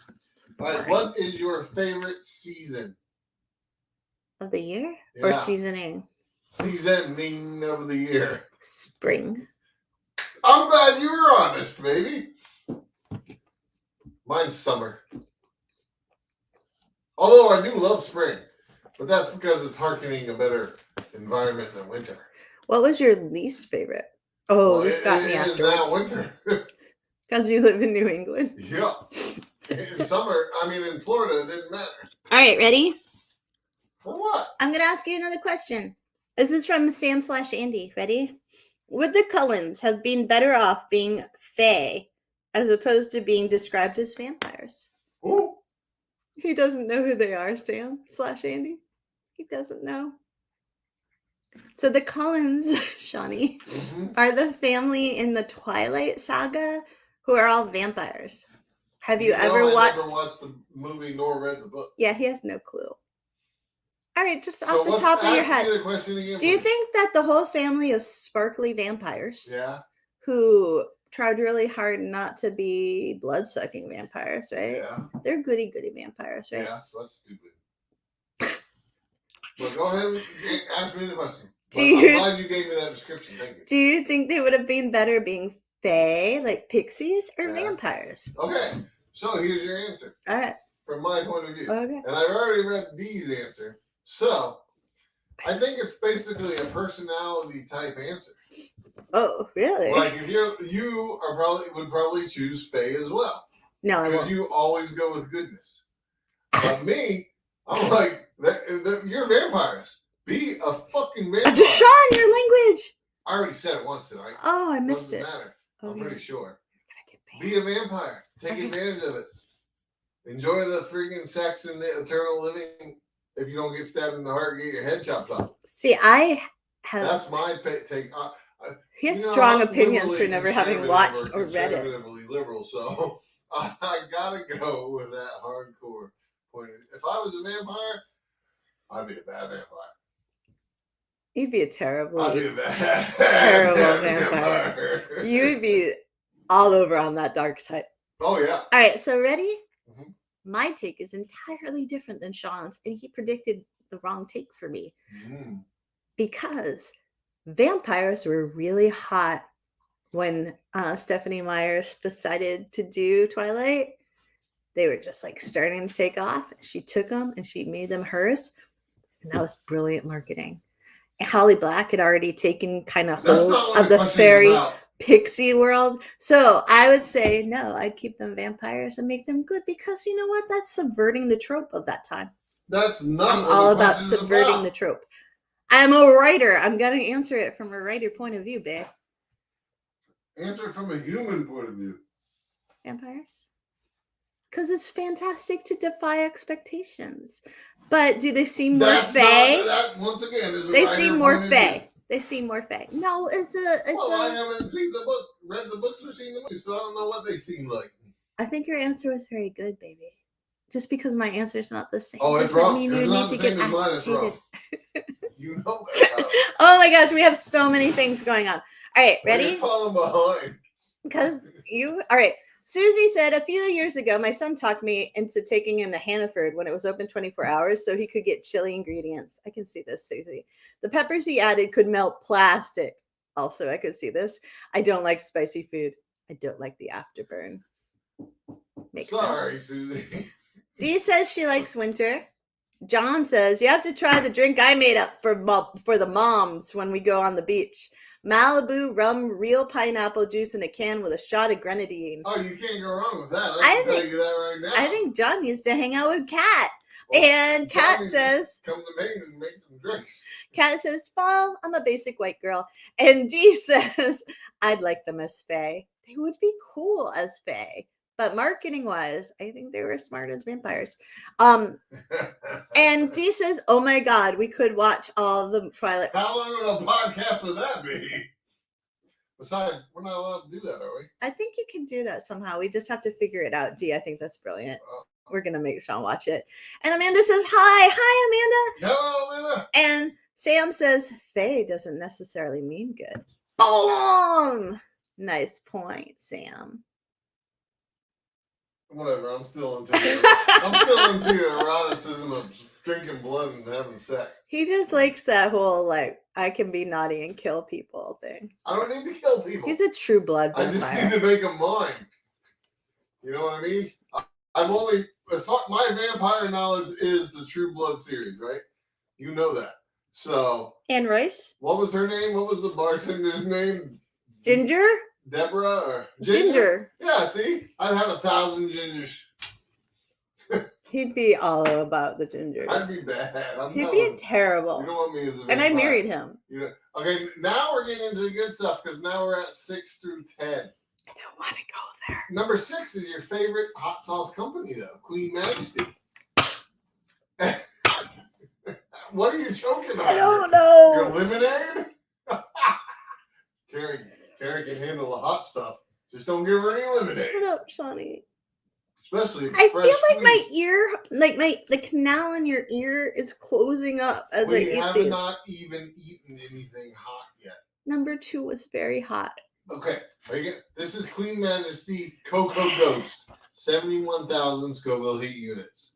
Speaker 2: All right, what is your favorite season?
Speaker 1: Of the year or
Speaker 2: Yeah.
Speaker 1: seasoning?
Speaker 2: Seasoning of the year.
Speaker 1: Spring.
Speaker 2: I'm glad you were honest, baby. Mine's summer. Although I do love spring, but that's because it's hearkening a better environment than winter.
Speaker 1: What was your least favorite? Oh,
Speaker 2: Well,
Speaker 1: this got me
Speaker 2: it is now
Speaker 1: afterwards.
Speaker 2: winter.
Speaker 1: Because you live in New England.
Speaker 2: Yeah. In summer, in Florida, it didn't matter.
Speaker 1: All right, ready?
Speaker 2: For what?
Speaker 1: I'm going to ask you another question. This is from Sam/Andy. Ready? Would the Cullens have been better off being fae as opposed to being described as vampires?
Speaker 2: Who?
Speaker 1: He doesn't know who they are, Sam/Andy. He doesn't know. So the Cullens, Shawnee, are the family in the Twilight Saga who are all vampires. Have you ever watched?
Speaker 2: I've never watched the movie nor read the book.
Speaker 1: Yeah, he has no clue. All right, just off the top of your head.
Speaker 2: The question again,
Speaker 1: do you think that the whole family is sparkly vampires?
Speaker 2: Yeah.
Speaker 1: Who tried really hard not to be blood-sucking vampires, right?
Speaker 2: Yeah.
Speaker 1: They're goody vampires, right?
Speaker 2: Yeah, that's stupid. Well, go ahead and ask me the question. I'm glad you gave me that description. Thank you.
Speaker 1: Do you think they would have been better being fae, like pixies, or vampires?
Speaker 2: Okay, so here's your answer.
Speaker 1: All right.
Speaker 2: From my point of view.
Speaker 1: Okay.
Speaker 2: And I've already read Dee's answer. So, I think it's basically a personality type answer.
Speaker 1: Oh, really?
Speaker 2: Like if you would probably choose fae as well.
Speaker 1: No, I won't.
Speaker 2: Because you always go with goodness. But me, I'm like, you're vampires. Be a fucking vampire.
Speaker 1: Shaun, your language.
Speaker 2: I already said it once tonight.
Speaker 1: Oh, I missed it.
Speaker 2: Doesn't matter.
Speaker 1: Okay.
Speaker 2: I'm pretty sure. Be a vampire. Take advantage of it. Enjoy the freaking sex and the eternal living. If you don't get stabbed in the heart, get your head chopped off.
Speaker 1: See, I have.
Speaker 2: That's my take.
Speaker 1: He has strong opinions for never having watched or read it.
Speaker 2: Conservatively liberal, so I gotta go with that hardcore point. If I was a vampire, I'd be a bad vampire.
Speaker 1: You'd be a terrible
Speaker 2: vampire.
Speaker 1: You'd be all over on that dark side.
Speaker 2: Oh yeah.
Speaker 1: All right, so ready? Mm-hmm. My take is entirely different than Shaun's, and he predicted the wrong take for me. Because vampires were really hot when Stephanie Myers decided to do Twilight. They were just like starting to take off. She took them and she made them hers, and that was brilliant marketing. Holly Black had already taken kind of hold of the fairy pixie world. So I would say, no, I'd keep them vampires and make them good because you know what? That's subverting the trope of that time.
Speaker 2: That's not
Speaker 1: I'm all about subverting the trope. I'm a writer. I'm going to answer it from a writer point of view, babe.
Speaker 2: Answer it from a human point of view.
Speaker 1: Vampires? Because it's fantastic to defy expectations. But do they seem more fae?
Speaker 2: Once again, is a
Speaker 1: they seem more fae. They seem more fae. No,
Speaker 2: I haven't seen the book, read the books, or seen the movie, so I don't know what they seem like.
Speaker 1: I think your answer was very good, baby. Just because my answer is not the same.
Speaker 2: Oh, it's wrong.
Speaker 1: Mean you need to get agitated.
Speaker 2: You know that.
Speaker 1: Oh my gosh, we have so many things going on. All right, ready?
Speaker 2: You're falling behind.
Speaker 1: Because all right. Susie said, a few years ago, my son talked me into taking him to Hannaford when it was open 24 hours so he could get chili ingredients. I can see this, Susie. The peppers he added could melt plastic. Also, I could see this. I don't like spicy food. I don't like the afterburn. Makes sense.
Speaker 2: Susie.
Speaker 1: Dee says she likes winter. John says, you have to try the drink I made up for the moms when we go on the beach. Malibu rum, real pineapple juice in a can with a shot of grenadine.
Speaker 2: Oh, you can't go wrong with that. I can tell you that right now.
Speaker 1: I think John needs to hang out with Kat. And Kat says,
Speaker 2: come to Maine and make some drinks.
Speaker 1: Kat says, fall, I'm a basic white girl. And Dee says, I'd like them as fae. They would be cool as fae. But marketing wise, I think they were smart as vampires. And Dee says, oh my God, we could watch all the Twilight.
Speaker 2: How long of a podcast would that be? Besides, we're not allowed to do that, are we?
Speaker 1: I think you can do that somehow. We just have to figure it out. Dee, I think that's brilliant. We're going to make Shaun watch it. And Amanda says, hi, Amanda.
Speaker 2: Hello, Amanda.
Speaker 1: And Sam says Faye doesn't necessarily mean good. Boom! Nice point, Sam.
Speaker 2: Whatever. I'm still into the eroticism of drinking blood and having sex.
Speaker 1: He just likes that whole like I can be naughty and kill people thing.
Speaker 2: I don't need to kill people.
Speaker 1: He's a true blood vampire.
Speaker 2: I just need to make them mine. You know what I mean? I'm only as far my vampire knowledge is the True Blood series, right? You know that. So
Speaker 1: Anne Rice?
Speaker 2: What was her name? What was the bartender's name?
Speaker 1: Ginger?
Speaker 2: Deborah or
Speaker 1: Ginger?
Speaker 2: Yeah, see? I'd have 1,000 gingers.
Speaker 1: He'd be all about the gingers.
Speaker 2: I'd be bad.
Speaker 1: He'd be terrible.
Speaker 2: You don't want me as a vampire.
Speaker 1: And I married him.
Speaker 2: Okay, now we're getting into the good stuff because now we're at 6 through 10.
Speaker 1: I don't want to go there.
Speaker 2: Number 6 is your favorite hot sauce company, though, Queen Majesty. What are you choking on?
Speaker 1: I don't know.
Speaker 2: Your lemonade? Carrie can handle the hot stuff. Just don't give her any lemonade.
Speaker 1: Shut up, Shawnee.
Speaker 2: Especially
Speaker 1: I feel like
Speaker 2: squeeze.
Speaker 1: my ear, like the canal in your ear is closing up as I eat these.
Speaker 2: We have not even eaten anything hot yet.
Speaker 1: Number 2 was very hot.
Speaker 2: Okay, this is Queen Majesty Cocoa Ghost, 71,000 Scoville heat units.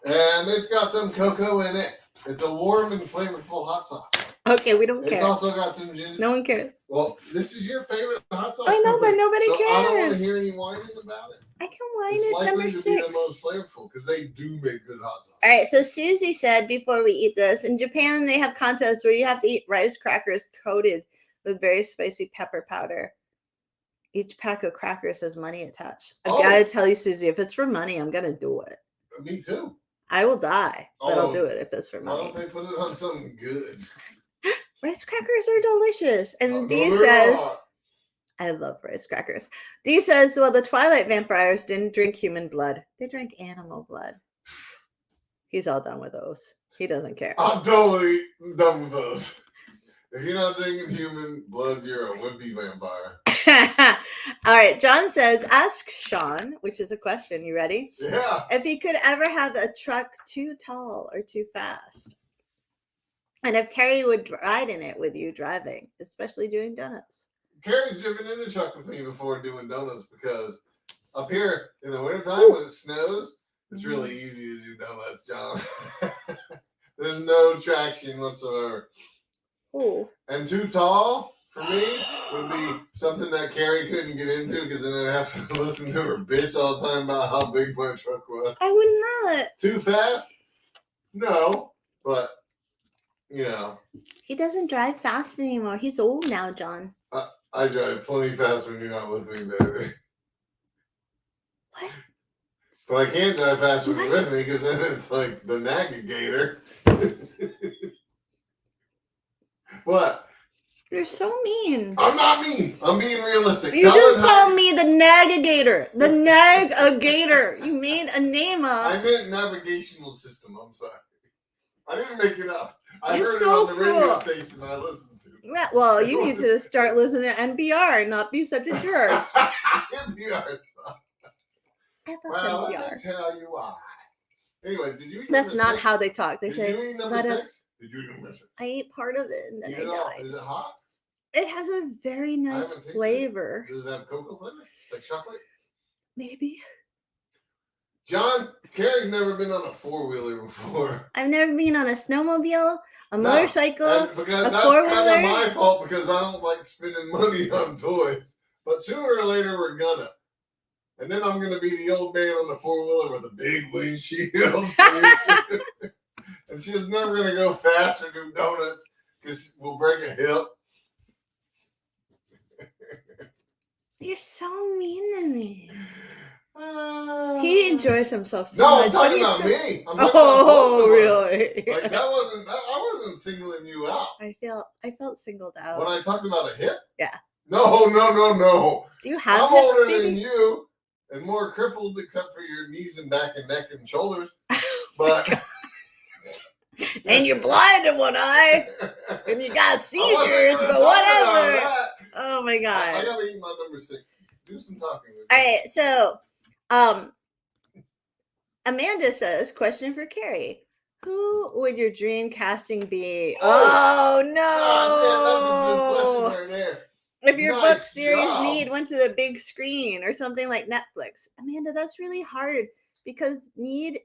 Speaker 2: And it's got some cocoa in it. It's a warm and flavorful hot sauce.
Speaker 1: Okay, we don't care.
Speaker 2: It's also got some ginger.
Speaker 1: No one cares.
Speaker 2: Well, this is your favorite hot sauce.
Speaker 1: I know, but nobody
Speaker 2: so
Speaker 1: cares.
Speaker 2: I don't want to hear any whining about it.
Speaker 1: I can whine. It's number 6.
Speaker 2: Be the most flavorful because they do make good hot sauce.
Speaker 1: All right, so Susie said before we eat this, in Japan they have contests where you have to eat rice crackers coated with very spicy pepper powder. Each pack of crackers has money attached. I've got to tell you, Susie, if it's for money, I'm going to do it.
Speaker 2: Me too.
Speaker 1: I will die, but I'll do it if it's for money.
Speaker 2: Why don't they put it on something good?
Speaker 1: Rice crackers are delicious. And Dee says, I love rice crackers. Dee says, well, the Twilight vampires didn't drink human blood. They drank animal blood. He's all done with those. He doesn't care.
Speaker 2: I'm totally done with those. If you're not drinking human blood, you're a wimpy vampire.
Speaker 1: All right. John says, ask Shaun, which is a question. You ready?
Speaker 2: Yeah.
Speaker 1: If he could ever have a truck too tall or too fast. And if Carrie would ride in it with you driving, especially doing donuts.
Speaker 2: Carrie's driven in the truck with me before doing donuts because up here in the wintertime when it snows, it's really easy to do donuts, John. There's no traction whatsoever.
Speaker 1: Ooh.
Speaker 2: And too tall for me would be something that Carrie couldn't get into because then I'd have to listen to her bitch all the time about how big my truck was.
Speaker 1: I would not.
Speaker 2: Too fast? No, but
Speaker 1: he doesn't drive fast anymore. He's old now, John.
Speaker 2: I drive plenty fast when you're not with me, baby.
Speaker 1: What?
Speaker 2: But I can't drive fast when you're with me because then it's like the navigator. What?
Speaker 1: You're so mean.
Speaker 2: I'm not mean. I'm being realistic.
Speaker 1: You just called me the navigator. The navigator. You made a name up.
Speaker 2: I meant navigational system. I'm sorry. I didn't make it up. I
Speaker 1: You're
Speaker 2: heard
Speaker 1: so
Speaker 2: it on the radio station I listened to.
Speaker 1: Yeah, well, you need to start listening to NPR and not be such a jerk.
Speaker 2: NPR stuff.
Speaker 1: Well,
Speaker 2: let me tell you why. Anyways, did you eat
Speaker 1: That's not
Speaker 2: 6?
Speaker 1: how they talk. They
Speaker 2: did
Speaker 1: say,
Speaker 2: you eat number 6? Did you eat number 6?
Speaker 1: I ate part of it and then I died.
Speaker 2: Is it hot?
Speaker 1: It has a very nice flavor.
Speaker 2: Does it have cocoa flavor? Like chocolate?
Speaker 1: Maybe.
Speaker 2: John, Carrie's never been on a 4-wheeler before.
Speaker 1: I've never been on a snowmobile, a motorcycle, a 4-wheeler.
Speaker 2: That's kind of my fault because I don't like spending money on toys. But sooner or later, we're gonna. And then I'm gonna be the old man on the 4-wheeler with a big windshield. And she's never gonna go fast or do donuts because we'll break a hip.
Speaker 1: You're so mean to me. He enjoys himself so
Speaker 2: much.
Speaker 1: No,
Speaker 2: I'm talking about me. I'm talking
Speaker 1: about
Speaker 2: really? Like I wasn't singling you out.
Speaker 1: I felt singled out.
Speaker 2: When I talked about a hip?
Speaker 1: Yeah.
Speaker 2: No.
Speaker 1: Do you have
Speaker 2: I'm
Speaker 1: hips,
Speaker 2: older
Speaker 1: baby?
Speaker 2: than you and more crippled except for your knees and back and neck and shoulders. But
Speaker 1: and you're blind in one eye. And you got seizures, but whatever. Oh my god.
Speaker 2: I gotta eat my number 6. Do some talking with
Speaker 1: All right, so Amanda says, question for Carrie. Who would your dream casting be?
Speaker 2: Oh,
Speaker 1: Oh,
Speaker 2: that's a good question right there.
Speaker 1: If your book
Speaker 2: Nice
Speaker 1: series
Speaker 2: job.
Speaker 1: Need went to the big screen or something like Netflix. Amanda, that's really hard because Need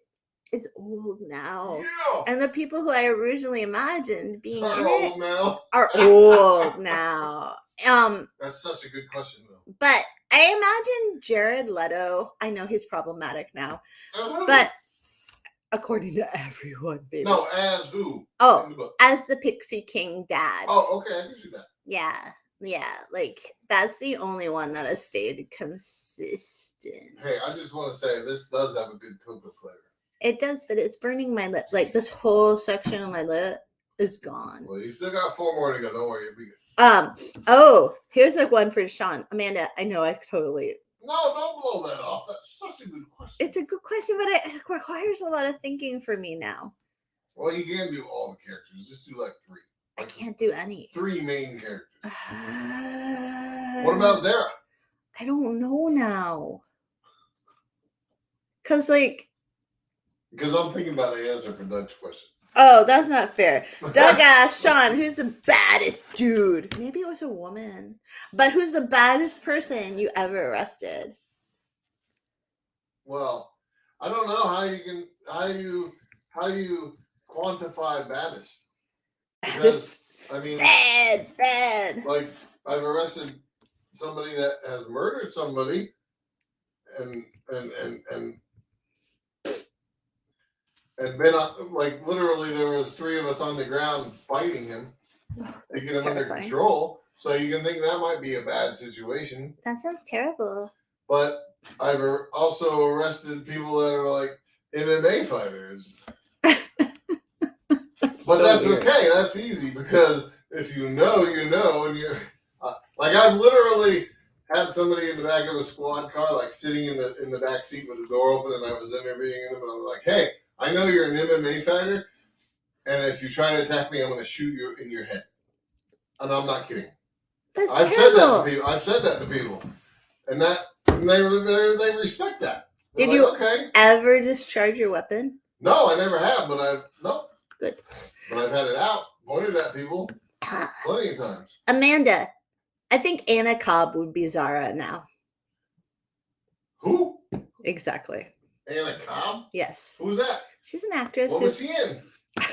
Speaker 1: is old now.
Speaker 2: Yeah.
Speaker 1: And the people who I originally imagined being
Speaker 2: Are
Speaker 1: in it
Speaker 2: old now.
Speaker 1: are old now.
Speaker 2: That's such a good question, though.
Speaker 1: But I imagine Jared Leto. I know he's problematic now, but according to everyone, baby.
Speaker 2: No, as who?
Speaker 1: Oh,
Speaker 2: in the book?
Speaker 1: as the Pixie King dad.
Speaker 2: Oh, okay, I can see that.
Speaker 1: Yeah, like that's the only one that has stayed consistent.
Speaker 2: Hey, I just want to say this does have a good cocoa flavor.
Speaker 1: It does, but it's burning my lip. Like this whole section of my lip is gone.
Speaker 2: Well, you still got 4 more to go. Don't worry, you'll be good.
Speaker 1: Oh, here's like one for Shaun. Amanda, I know I totally.
Speaker 2: No, don't blow that off. That's such a good question.
Speaker 1: It's a good question, but it requires a lot of thinking for me now.
Speaker 2: Well, you can do all the characters. Just do like 3.
Speaker 1: I can't do any.
Speaker 2: 3 main characters. What about Zara?
Speaker 1: I don't know now. Because
Speaker 2: I'm thinking about the answer for Doug's question.
Speaker 1: Oh, that's not fair. Doug asked Shaun, who's the baddest dude? Maybe it was a woman. But who's the baddest person you ever arrested?
Speaker 2: Well, I don't know how you quantify baddest. Because I mean,
Speaker 1: bad.
Speaker 2: Like I've arrested somebody that has murdered somebody, and been like literally there was 3 of us on the ground fighting him to get him under control. So you can think that might be a bad situation.
Speaker 1: That sounds terrible.
Speaker 2: But I've also arrested people that are like MMA fighters. But that's weird. Okay. That's easy because if you know, you know, and you're like I've literally had somebody in the back of a squad car, like sitting in the back seat with the door open, and I was interviewing him, and I was like, "Hey, I know you're an MMA fighter, and if you try to attack me, I'm going to shoot you in your head." And I'm not kidding. I've said that to people, and they respect that. They're
Speaker 1: Did you ever discharge your weapon?
Speaker 2: No, I never have, but no.
Speaker 1: Good.
Speaker 2: But I've had it out, pointed at people plenty of times.
Speaker 1: Amanda, I think Anna Cobb would be Zara now.
Speaker 2: Who?
Speaker 1: Exactly.
Speaker 2: Anna Cobb?
Speaker 1: Yes.
Speaker 2: Who's that?
Speaker 1: She's an actress.
Speaker 2: What was she in?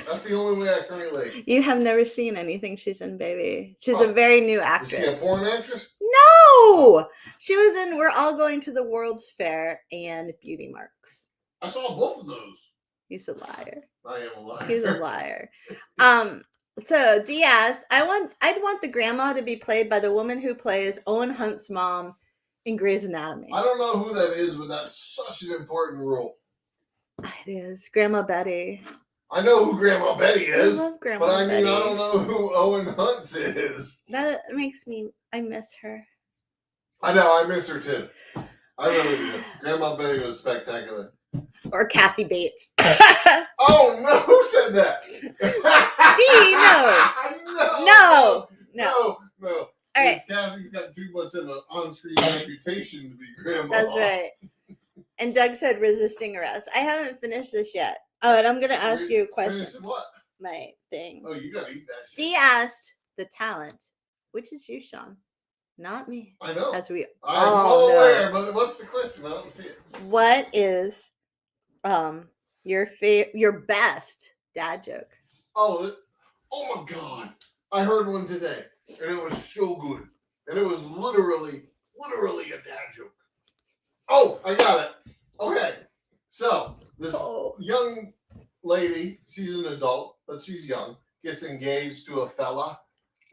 Speaker 2: That's the only way I can relate.
Speaker 1: You have never seen anything she's in, baby. She's a very new actress.
Speaker 2: Is she a foreign actress?
Speaker 1: No! She was in We're All Going to the World's Fair and Beauty Marks.
Speaker 2: I saw both of those.
Speaker 1: He's a liar.
Speaker 2: I am a liar.
Speaker 1: He's a liar. So Dee asked, I'd want the grandma to be played by the woman who plays Owen Hunt's mom in Grey's Anatomy.
Speaker 2: I don't know who that is, but that's such an important role.
Speaker 1: It is Grandma Betty.
Speaker 2: I know who Grandma Betty is,
Speaker 1: I love Grandma
Speaker 2: but
Speaker 1: Betty.
Speaker 2: I don't know who Owen Hunt's is.
Speaker 1: That makes me, I miss her.
Speaker 2: I know, I miss her too. I really do. Grandma Betty was spectacular.
Speaker 1: Or Kathy Bates.
Speaker 2: Oh no! Who said that?
Speaker 1: No.
Speaker 2: All right. Kathy's got too much of an on-screen reputation to be grandma.
Speaker 1: That's right. And Doug said resisting arrest. I haven't finished this yet. Oh, and I'm gonna ask you a question.
Speaker 2: Finish what?
Speaker 1: My thing.
Speaker 2: Oh, you gotta eat that shit.
Speaker 1: Dee asked the talent, which is you, Shaun, not me.
Speaker 2: I know.
Speaker 1: As we
Speaker 2: I'm all aware, but what's the question? I don't see it.
Speaker 1: What is your best dad joke?
Speaker 2: Oh my God! I heard one today, and it was so good, and it was literally a dad joke. Oh, I got it. Okay, so this young lady, she's an adult, but she's young, gets engaged to a fella,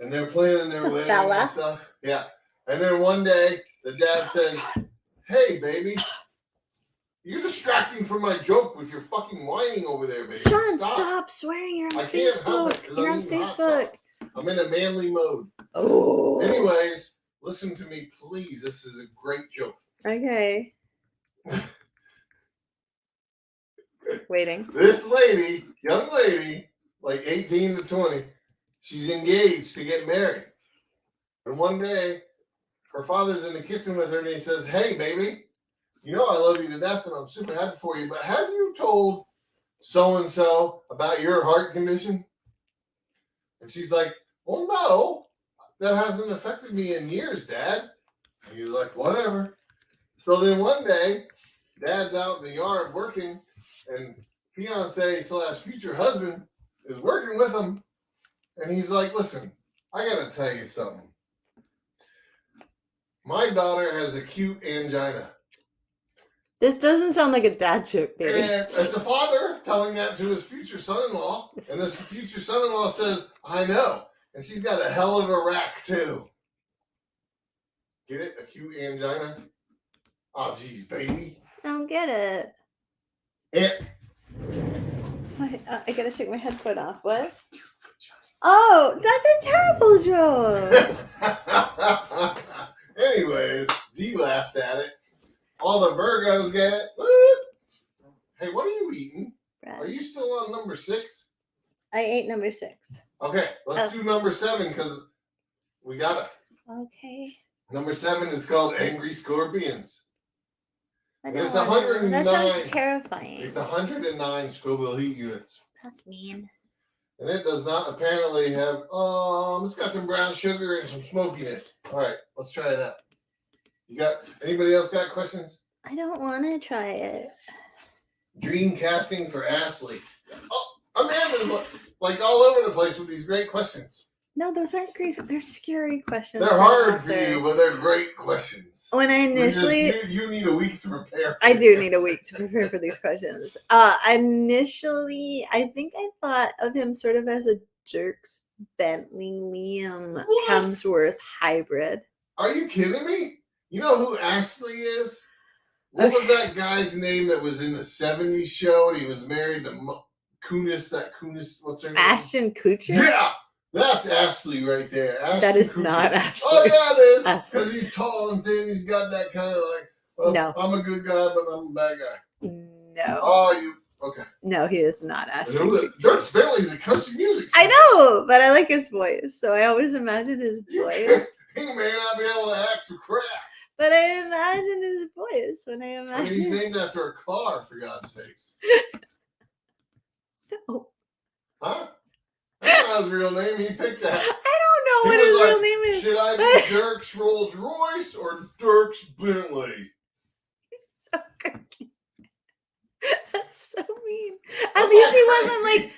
Speaker 2: and they're planning their wedding and stuff. Yeah, and then one day the dad says, "Hey, baby, you're distracting from my joke with your fucking whining over there, baby.
Speaker 1: Shaun, stop swearing. You're on Facebook.
Speaker 2: Can't help it, you're on Facebook. I'm in a manly mode.
Speaker 1: Oh.
Speaker 2: Anyways, listen to me, please. This is a great joke.
Speaker 1: Okay. Waiting.
Speaker 2: This lady, young lady, like 18 to 20, she's engaged to get married. And one day, her father's in the kitchen with her, and he says, "Hey, baby, you know I love you to death, and I'm super happy for you, but have you told so-and-so about your heart condition? And she's like, well, no, that hasn't affected me in years, Dad. And he's like, whatever. So then one day, Dad's out in the yard working, and fiance / future husband is working with him. And he's like, listen, I got to tell you something. My daughter has acute angina.
Speaker 1: This doesn't sound like a dad joke, baby.
Speaker 2: And it's a father telling that to his future son-in-law. And this future son-in-law says, I know. And she's got a hell of a rack, too. Get it? Acute angina? Oh, geez, baby.
Speaker 1: I don't get it.
Speaker 2: Yeah.
Speaker 1: I gotta take my headphone off. What? Oh, that's a terrible joke.
Speaker 2: Anyways, D laughed at it. All the Virgos get it. Hey, what are you eating? Are you still on number 6?
Speaker 1: I ate number 6.
Speaker 2: Okay, let's do number 7 because we got it.
Speaker 1: Okay.
Speaker 2: Number 7 is called Angry Scorpions.
Speaker 1: It's 109. That sounds terrifying.
Speaker 2: It's 109 Scoville heat units.
Speaker 1: That's mean.
Speaker 2: And it does not apparently have, it's got some brown sugar and some smokiness. All right, let's try it out. Anybody else got questions?
Speaker 1: I don't want to try it.
Speaker 2: Dream casting for Ashley. Oh, Amanda's like all over the place with these great questions.
Speaker 1: No, those aren't great. They're scary questions.
Speaker 2: They're hard for you, but they're great questions.
Speaker 1: When I initially...
Speaker 2: You need a week to prepare.
Speaker 1: I do need a week to prepare for these questions. Initially, I think I thought of him sort of as a Jerks Bentley Liam Hemsworth hybrid.
Speaker 2: Are you kidding me? You know who Ashley is? What was that guy's name that was in the 70s show and he was married to Kunis, what's her name?
Speaker 1: Ashton Kutcher?
Speaker 2: Yeah! That's Ashley right there. Ashton
Speaker 1: that is
Speaker 2: Kutcher.
Speaker 1: Not Ashley.
Speaker 2: Oh, yeah, it is. Because he's tall and thin. He's got that kind of like, well,
Speaker 1: no.
Speaker 2: I'm a good guy, but I'm a bad guy.
Speaker 1: No.
Speaker 2: Oh, okay.
Speaker 1: No, he is not Ashton.
Speaker 2: Dirk Bentley's a country music
Speaker 1: singer.
Speaker 2: singer.
Speaker 1: I know, but I like his voice. So I always imagine his voice.
Speaker 2: He may not be able to act for crap.
Speaker 1: But I imagine his voice when I imagine.
Speaker 2: I mean, he's named after a car, for God's sakes.
Speaker 1: No.
Speaker 2: Huh? That's not his real name. He picked that.
Speaker 1: I don't know what his real name is.
Speaker 2: Should I be Dirk's Rolls Royce or Dirk's Bentley?
Speaker 1: So crazy. That's so mean. At least he wasn't like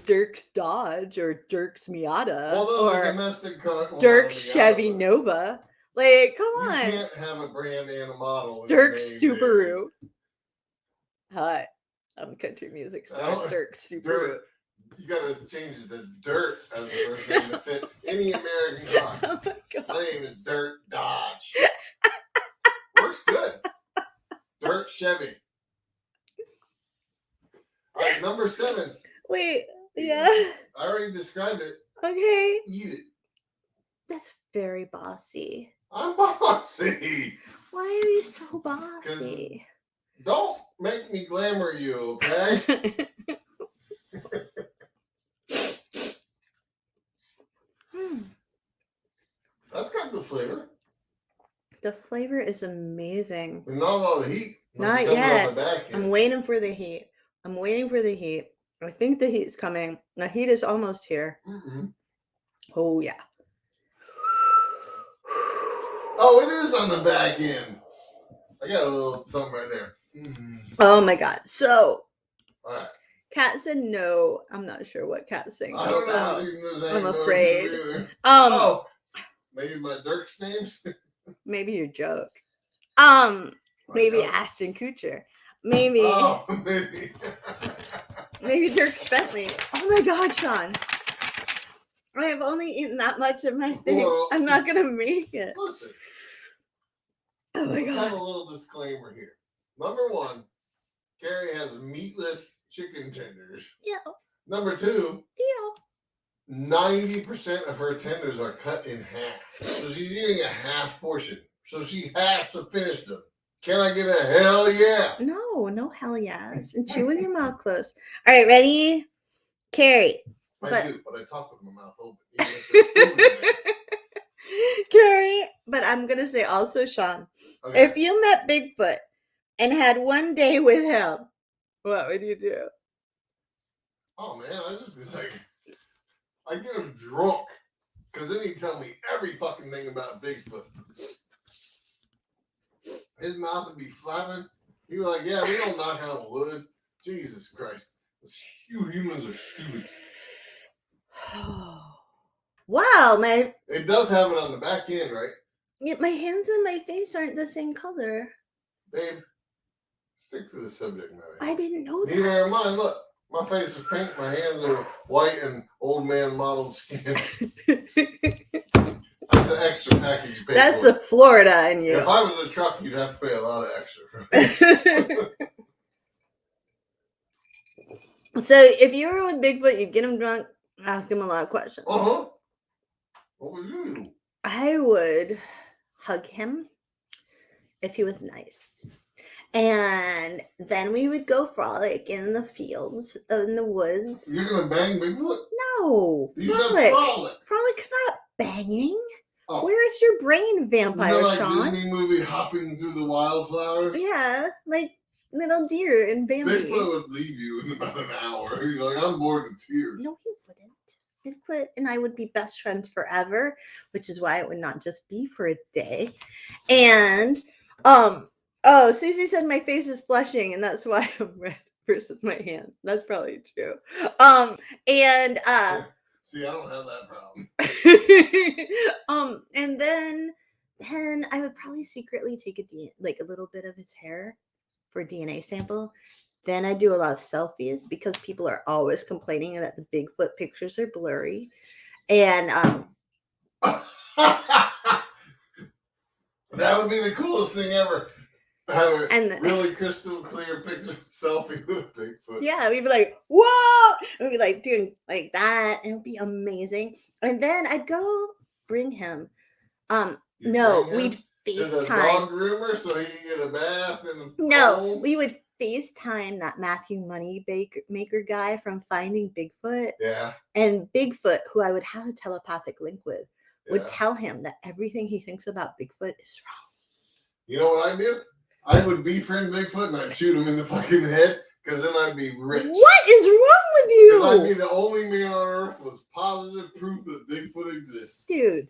Speaker 1: Dirk's Dodge or Dirk's Miata
Speaker 2: or domestic
Speaker 1: Dirk's Chevy Nova. Like, come on.
Speaker 2: You can't have a brand and a model.
Speaker 1: Dirk's Subaru. Hi, I'm country music star. Dirk's Subaru.
Speaker 2: You gotta change it to Dirt as the first name to fit any American car.
Speaker 1: Oh my God.
Speaker 2: My name is Dirt Dodge. Works good. Dirt Chevy. All right, number 7.
Speaker 1: Wait, yeah.
Speaker 2: I already described it.
Speaker 1: Okay.
Speaker 2: Eat it.
Speaker 1: That's very bossy.
Speaker 2: I'm bossy.
Speaker 1: Why are you so bossy?
Speaker 2: Don't make me glamour you, okay? That's got good flavor.
Speaker 1: The flavor is amazing.
Speaker 2: There's not a lot of heat.
Speaker 1: Not yet. I'm waiting for the heat. I think the heat's coming. The heat is almost here.
Speaker 2: Mm-hmm.
Speaker 1: Oh, yeah.
Speaker 2: Oh, it is on the back end. I got a little something right there. Mm-hmm.
Speaker 1: Oh, my God. So,
Speaker 2: all right.
Speaker 1: Kat said no. I'm not sure what Kat's saying.
Speaker 2: I don't know.
Speaker 1: I'm afraid.
Speaker 2: Maybe my Dirk's names.
Speaker 1: Maybe your joke. Maybe Ashton Kutcher. Maybe.
Speaker 2: Oh, maybe.
Speaker 1: Maybe Dirk Bentley. Oh my God, Shaun. I have only eaten that much of my thing. Well, I'm not gonna make it.
Speaker 2: Listen.
Speaker 1: Oh my God.
Speaker 2: Let's have a little disclaimer here. Number 1, Carrie has meatless chicken tenders.
Speaker 1: Yeah.
Speaker 2: Number 2.
Speaker 1: Yeah.
Speaker 2: 90% of her tenders are cut in half. So she's eating a half portion. So she has to finish them. Can I get a hell yeah?
Speaker 1: No hell yes. And chew with your mouth closed. All right, ready? Carrie.
Speaker 2: I do, but I talk with my mouth open.
Speaker 1: Carrie, but I'm going to say also Shaun. Okay. If you met Bigfoot and had one day with him, what would you do?
Speaker 2: Oh man, I just be like, I get him drunk. Because then he'd tell me every fucking thing about Bigfoot. His mouth would be flapping. He'd be like, yeah, we don't knock out wood. Jesus Christ. You humans are stupid.
Speaker 1: Wow,
Speaker 2: It does have it on the back end, right?
Speaker 1: my hands and my face aren't the same color.
Speaker 2: Babe, stick to the subject matter.
Speaker 1: I didn't know that.
Speaker 2: Neither am I. Look, my face is pink, my hands are white and old man modeled skin. That's an extra package you pay
Speaker 1: That's
Speaker 2: for.
Speaker 1: the Florida in you.
Speaker 2: If I was a truck, you'd have to pay a lot of extra for me.
Speaker 1: So if you were with Bigfoot, you'd get him drunk, ask him a lot of questions.
Speaker 2: Uh-huh. What would you do?
Speaker 1: I would hug him if he was nice. And then we would go frolic in the fields, in the woods.
Speaker 2: You're going to bang Bigfoot?
Speaker 1: No.
Speaker 2: You
Speaker 1: frolic.
Speaker 2: said frolic.
Speaker 1: Frolic is not banging.
Speaker 2: Oh.
Speaker 1: Where is your brain, vampire
Speaker 2: like
Speaker 1: Shaun?
Speaker 2: Disney movie Hopping Through the Wildflowers?
Speaker 1: Yeah, like little deer and Bambi.
Speaker 2: Bigfoot would leave you in about an hour. He's like, I'm bored with tears.
Speaker 1: No, he wouldn't. Bigfoot and I would be best friends forever, which is why it would not just be for a day. And Susie said my face is flushing, and that's why I'm red versus my hand. That's probably true.
Speaker 2: See, I don't have that problem.
Speaker 1: And then I would probably secretly take a little bit of his hair for a DNA sample. Then I do a lot of selfies because people are always complaining that the Bigfoot pictures are blurry. And
Speaker 2: that would be the coolest thing ever. Have
Speaker 1: And
Speaker 2: really crystal clear picture selfie with Bigfoot.
Speaker 1: Yeah, we'd be like, whoa! And we'd be like doing like that, and it would be amazing. And then I'd go bring him. We'd
Speaker 2: There's a
Speaker 1: FaceTime.
Speaker 2: dog groomer so he can get a bath and
Speaker 1: we would FaceTime that Matthew Moneymaker guy from Finding Bigfoot.
Speaker 2: Yeah.
Speaker 1: And Bigfoot, who I would have a telepathic link with, would
Speaker 2: Yeah.
Speaker 1: tell him that everything he thinks about Bigfoot is wrong.
Speaker 2: You know what I do? I would befriend Bigfoot and I'd shoot him in the fucking head because then I'd be rich.
Speaker 1: What is wrong with you?
Speaker 2: Because I'd be the only man on earth with positive proof that Bigfoot exists.
Speaker 1: Dude,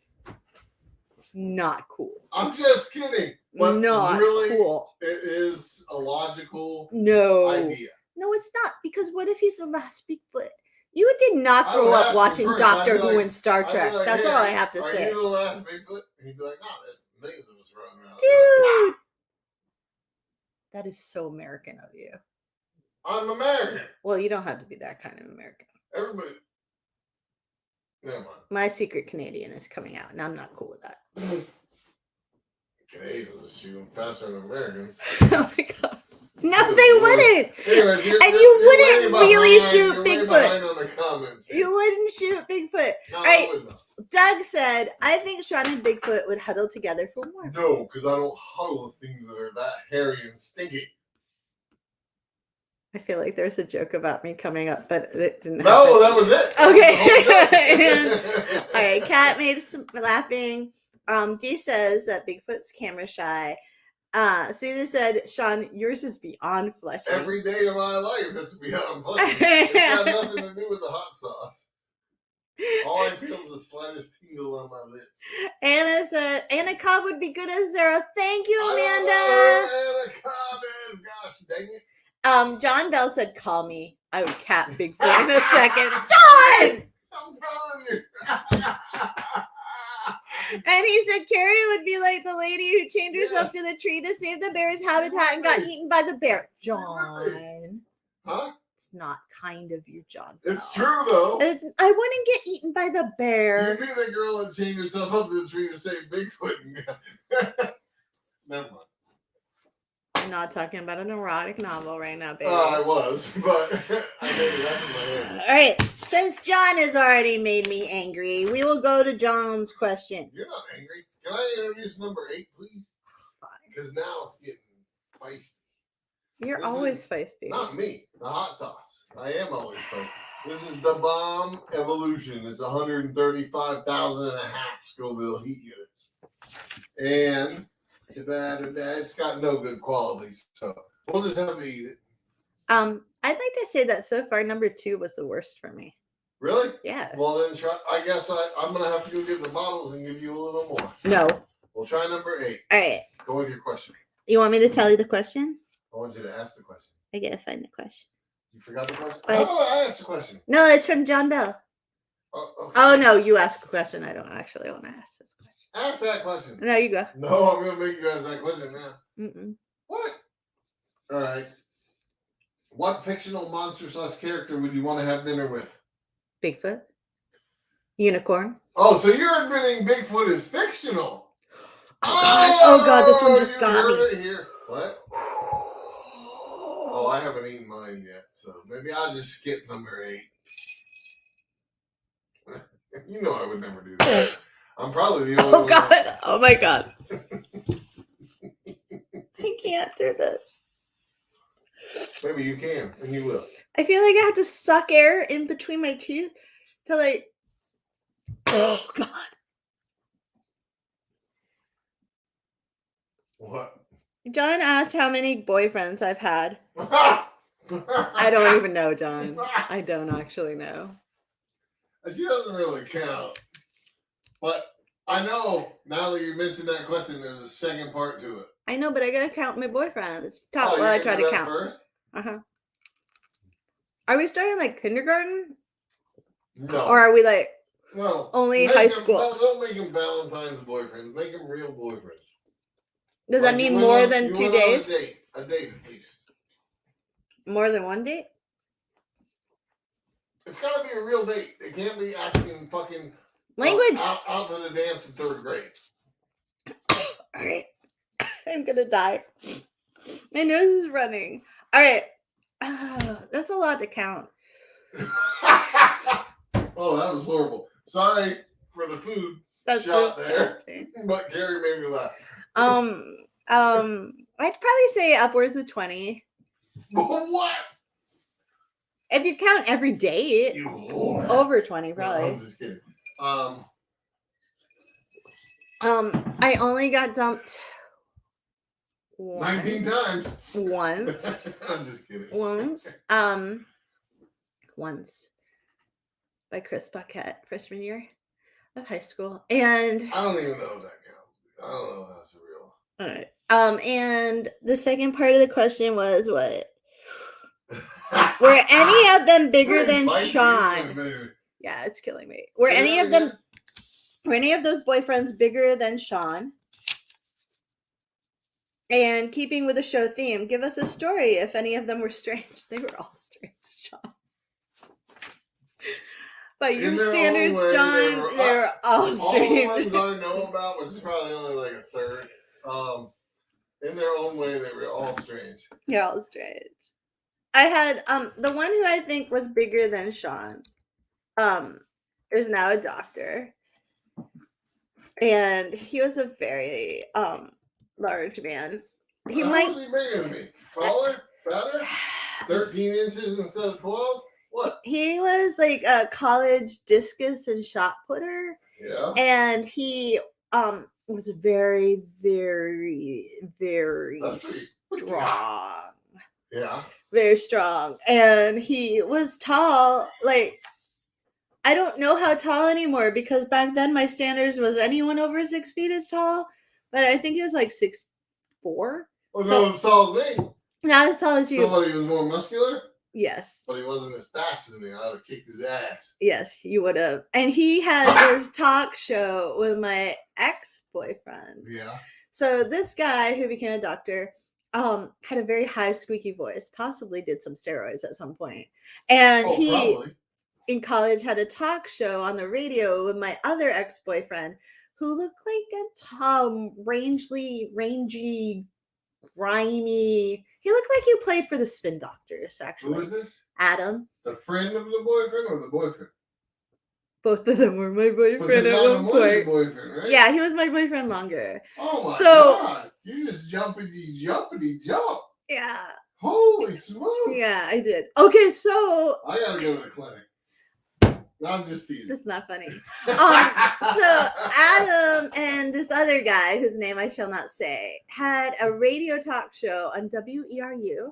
Speaker 1: not cool.
Speaker 2: I'm just kidding. But
Speaker 1: Not
Speaker 2: really,
Speaker 1: cool.
Speaker 2: it is a logical
Speaker 1: No.
Speaker 2: idea.
Speaker 1: No, it's not. Because what if he's the last Bigfoot? You did not
Speaker 2: I
Speaker 1: grow
Speaker 2: would
Speaker 1: up
Speaker 2: ask him
Speaker 1: watching
Speaker 2: first.
Speaker 1: Doctor
Speaker 2: I'd be
Speaker 1: Who
Speaker 2: like-
Speaker 1: and Star
Speaker 2: I'd be
Speaker 1: Trek.
Speaker 2: like,
Speaker 1: That's
Speaker 2: "Hey,
Speaker 1: all I have to
Speaker 2: Are
Speaker 1: say.
Speaker 2: you the last Bigfoot? And he'd be like, no, there's millions of us running around.
Speaker 1: Dude! That is so American of you.
Speaker 2: I'm American.
Speaker 1: Well, you don't have to be that kind of American.
Speaker 2: Everybody. Never mind.
Speaker 1: My secret Canadian is coming out, and I'm not cool with that.
Speaker 2: Canadians are shooting faster than Americans.
Speaker 1: Oh my god. No, they wouldn't.
Speaker 2: Anyways,
Speaker 1: And you wouldn't really shoot
Speaker 2: you're
Speaker 1: Bigfoot.
Speaker 2: Way behind on the comments.
Speaker 1: You wouldn't shoot Bigfoot.
Speaker 2: No,
Speaker 1: Right.
Speaker 2: I would not.
Speaker 1: Doug said, I think Shaun and Bigfoot would huddle together for warmth.
Speaker 2: No, because I don't huddle with things that are that hairy and stinky.
Speaker 1: I feel like there's a joke about me coming up, but it didn't happen.
Speaker 2: No, that was it.
Speaker 1: Okay. All right, Kat made some laughing. Dee says that Bigfoot's camera shy. Susan said, Shaun, yours is beyond flushing.
Speaker 2: Every day of my life, it's beyond flushing. It's got nothing to do with the hot sauce. All I feel is the slightest tingle on my lips.
Speaker 1: Anna said, Anna Cobb would be good as Zara. Thank you,
Speaker 2: I
Speaker 1: Amanda.
Speaker 2: don't know who Anna Cobb is. Gosh dang it.
Speaker 1: John Bell said, call me. I would cat Bigfoot in a second. John!
Speaker 2: I'm telling you.
Speaker 1: And he said Carrie would be like the lady who chained herself to
Speaker 2: Yes.
Speaker 1: the tree to save the bear's habitat and got eaten by the bear. John.
Speaker 2: Huh?
Speaker 1: It's not kind of you, John.
Speaker 2: It's
Speaker 1: Bell.
Speaker 2: true, though.
Speaker 1: I wouldn't get eaten by the bear.
Speaker 2: You be the girl that chained herself up to the tree to save Bigfoot. Never mind.
Speaker 1: I'm not talking about an erotic novel right now, baby.
Speaker 2: I was, but I made it up in my head.
Speaker 1: All right. Since John has already made me angry, we will go to John's question.
Speaker 2: You're not angry. Can I introduce number 8, please?
Speaker 1: Fine.
Speaker 2: Because now it's getting feisty.
Speaker 1: You're
Speaker 2: This
Speaker 1: always feisty.
Speaker 2: Not me, the hot sauce. I am always feisty. This is the bomb evolution. It's 135,000 and a half Scoville heat units. And it's got no good qualities. So we'll just have to eat it.
Speaker 1: I'd like to say that so far, number 2 was the worst for me.
Speaker 2: Really?
Speaker 1: Yeah.
Speaker 2: Well, then try. I guess I'm gonna have to go get the bottles and give you a little more.
Speaker 1: No.
Speaker 2: We'll try number 8.
Speaker 1: All right.
Speaker 2: Go with your question.
Speaker 1: You want me to tell you the question?
Speaker 2: I want you to ask the question.
Speaker 1: I gotta find the question.
Speaker 2: You forgot the question?
Speaker 1: But-
Speaker 2: How about I ask the question?
Speaker 1: No, it's from John Bell.
Speaker 2: Oh, okay.
Speaker 1: Oh no, you ask a question. I don't actually want to ask this question.
Speaker 2: Ask that question.
Speaker 1: No, you go.
Speaker 2: No, I'm gonna make you ask that question now.
Speaker 1: Mm-mm.
Speaker 2: What? All right. What fictional monster sauce character would you want to have dinner with?
Speaker 1: Bigfoot. Unicorn.
Speaker 2: Oh, so you're admitting Bigfoot is fictional?
Speaker 1: Oh God, this one just
Speaker 2: you
Speaker 1: got
Speaker 2: heard
Speaker 1: me.
Speaker 2: it here. What? Oh, I haven't eaten mine yet, so maybe I'll just skip number 8. You know I would never do that. I'm probably the only
Speaker 1: Oh
Speaker 2: one.
Speaker 1: God. Oh my God. I can't do this.
Speaker 2: Maybe you can, and you will.
Speaker 1: I feel like I have to suck air in between my teeth till I. Oh God.
Speaker 2: What?
Speaker 1: John asked how many boyfriends I've had. I don't even know, John. I don't actually know.
Speaker 2: She doesn't really count. But I know now that you mentioned that question, there's a second part to it.
Speaker 1: I know, but I gotta count my boyfriends. Top while
Speaker 2: you're
Speaker 1: I
Speaker 2: gonna
Speaker 1: try
Speaker 2: do
Speaker 1: to
Speaker 2: that
Speaker 1: count.
Speaker 2: first?
Speaker 1: Uh-huh. Are we starting like kindergarten?
Speaker 2: No.
Speaker 1: Or are we like
Speaker 2: No.
Speaker 1: only high school?
Speaker 2: No, don't make them Valentine's boyfriends. Make them real boyfriends.
Speaker 1: Does that mean more than 2 days?
Speaker 2: A date at least.
Speaker 1: More than 1 date?
Speaker 2: It's gotta be a real date. It can't be asking fucking
Speaker 1: Language.
Speaker 2: out to the dance in 3rd grade.
Speaker 1: All right. I'm gonna die. My nose is running. All right. That's a lot to count.
Speaker 2: Oh, that was horrible. Sorry for the food shot there, but Carrie made me laugh.
Speaker 1: I'd probably say upwards of 20.
Speaker 2: What?
Speaker 1: If you count every date,
Speaker 2: You whore.
Speaker 1: over 20
Speaker 2: No,
Speaker 1: probably.
Speaker 2: I'm just kidding.
Speaker 1: I only got dumped
Speaker 2: 19 times.
Speaker 1: Once.
Speaker 2: I'm just kidding.
Speaker 1: Once by Chris Buckett, freshman year of high school. And
Speaker 2: I don't even know if that counts. I don't know if that's real.
Speaker 1: all right. And the second part of the question was what? Were any of them bigger than Shaun? Yeah, it's killing me. Were any of those boyfriends bigger than Shaun? And keeping with the show theme, give us a story if any of them were strange. They were all strange, Shaun. By your standards, John, they were all strange.
Speaker 2: All the ones I know about, which is probably only like a third, in their own way, they were all strange.
Speaker 1: They're all strange. I had the one who I think was bigger than Shaun is now a doctor. And he was a very large man.
Speaker 2: How was he bigger than me? Taller? Fatter? 13 inches instead of 12? What?
Speaker 1: He was like a college discus and shot putter.
Speaker 2: Yeah.
Speaker 1: And he was very, very, very strong.
Speaker 2: Yeah.
Speaker 1: Very strong. And he was tall. Like, I don't know how tall anymore because back then my standards was anyone over 6 feet is tall. But I think he was like 6'4".
Speaker 2: Well, not as tall as me.
Speaker 1: Not as tall as you.
Speaker 2: Somebody was more muscular?
Speaker 1: Yes.
Speaker 2: But he wasn't as fast as me. I would have kicked his ass.
Speaker 1: Yes, you would have. And he had this talk show with my ex-boyfriend.
Speaker 2: Yeah.
Speaker 1: So this guy who became a doctor had a very high squeaky voice, possibly did some steroids at some point. And he
Speaker 2: probably.
Speaker 1: in college had a talk show on the radio with my other ex-boyfriend who looked like a tall, rangy, grimy. He looked like he played for the Spin Doctors, actually.
Speaker 2: Who is this?
Speaker 1: Adam.
Speaker 2: The friend of the boyfriend or the boyfriend?
Speaker 1: Both of them were my boyfriend at one point.
Speaker 2: Your boyfriend, right?
Speaker 1: Yeah, he was my boyfriend longer.
Speaker 2: Oh my God. You just jumpity jump.
Speaker 1: Yeah.
Speaker 2: Holy smokes.
Speaker 1: Yeah, I did. Okay, so
Speaker 2: I gotta go to the clinic. I'm just teasing.
Speaker 1: that's not funny. So Adam and this other guy, whose name I shall not say, had a radio talk show on WERU,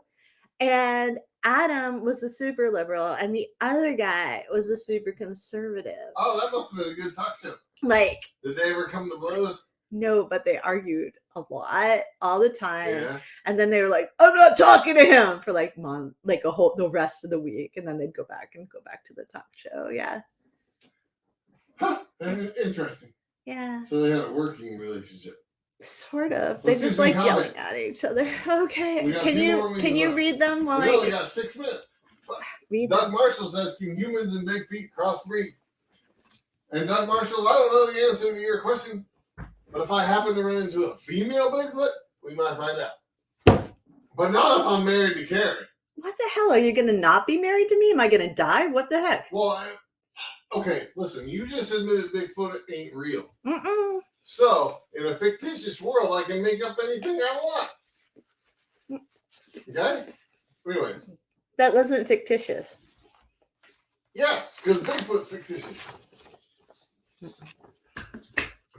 Speaker 1: And Adam was a super liberal, and the other guy was a super conservative.
Speaker 2: Oh, that must have been a good talk show.
Speaker 1: Like,
Speaker 2: Did they ever come to blows?
Speaker 1: no, but they argued a lot all the time.
Speaker 2: Yeah.
Speaker 1: And then they were like, I'm not talking to him for like the rest of the week. And then they'd go back to the talk show. Yeah.
Speaker 2: Huh. Interesting.
Speaker 1: Yeah.
Speaker 2: So they had a working relationship.
Speaker 1: Sort of.
Speaker 2: Let's
Speaker 1: They just
Speaker 2: do some
Speaker 1: like yelling
Speaker 2: comments.
Speaker 1: at each other. Okay.
Speaker 2: We got
Speaker 1: Can
Speaker 2: two more
Speaker 1: you
Speaker 2: left.
Speaker 1: read them while
Speaker 2: We
Speaker 1: I
Speaker 2: only got 6 minutes.
Speaker 1: read
Speaker 2: Doug
Speaker 1: them?
Speaker 2: Marshall says, can humans and big feet crossbreed? And Doug Marshall, I don't know the answer to your question, but if I happen to run into a female Bigfoot, we might find out. But not if I'm married to Carrie.
Speaker 1: What the hell? Are you gonna not be married to me? Am I gonna die? What the heck?
Speaker 2: Well, okay, listen, you just admitted Bigfoot ain't real.
Speaker 1: Mm-mm.
Speaker 2: So, in a fictitious world, I can make up anything I want. Okay? Anyways.
Speaker 1: That wasn't fictitious.
Speaker 2: Yes, because Bigfoot's fictitious.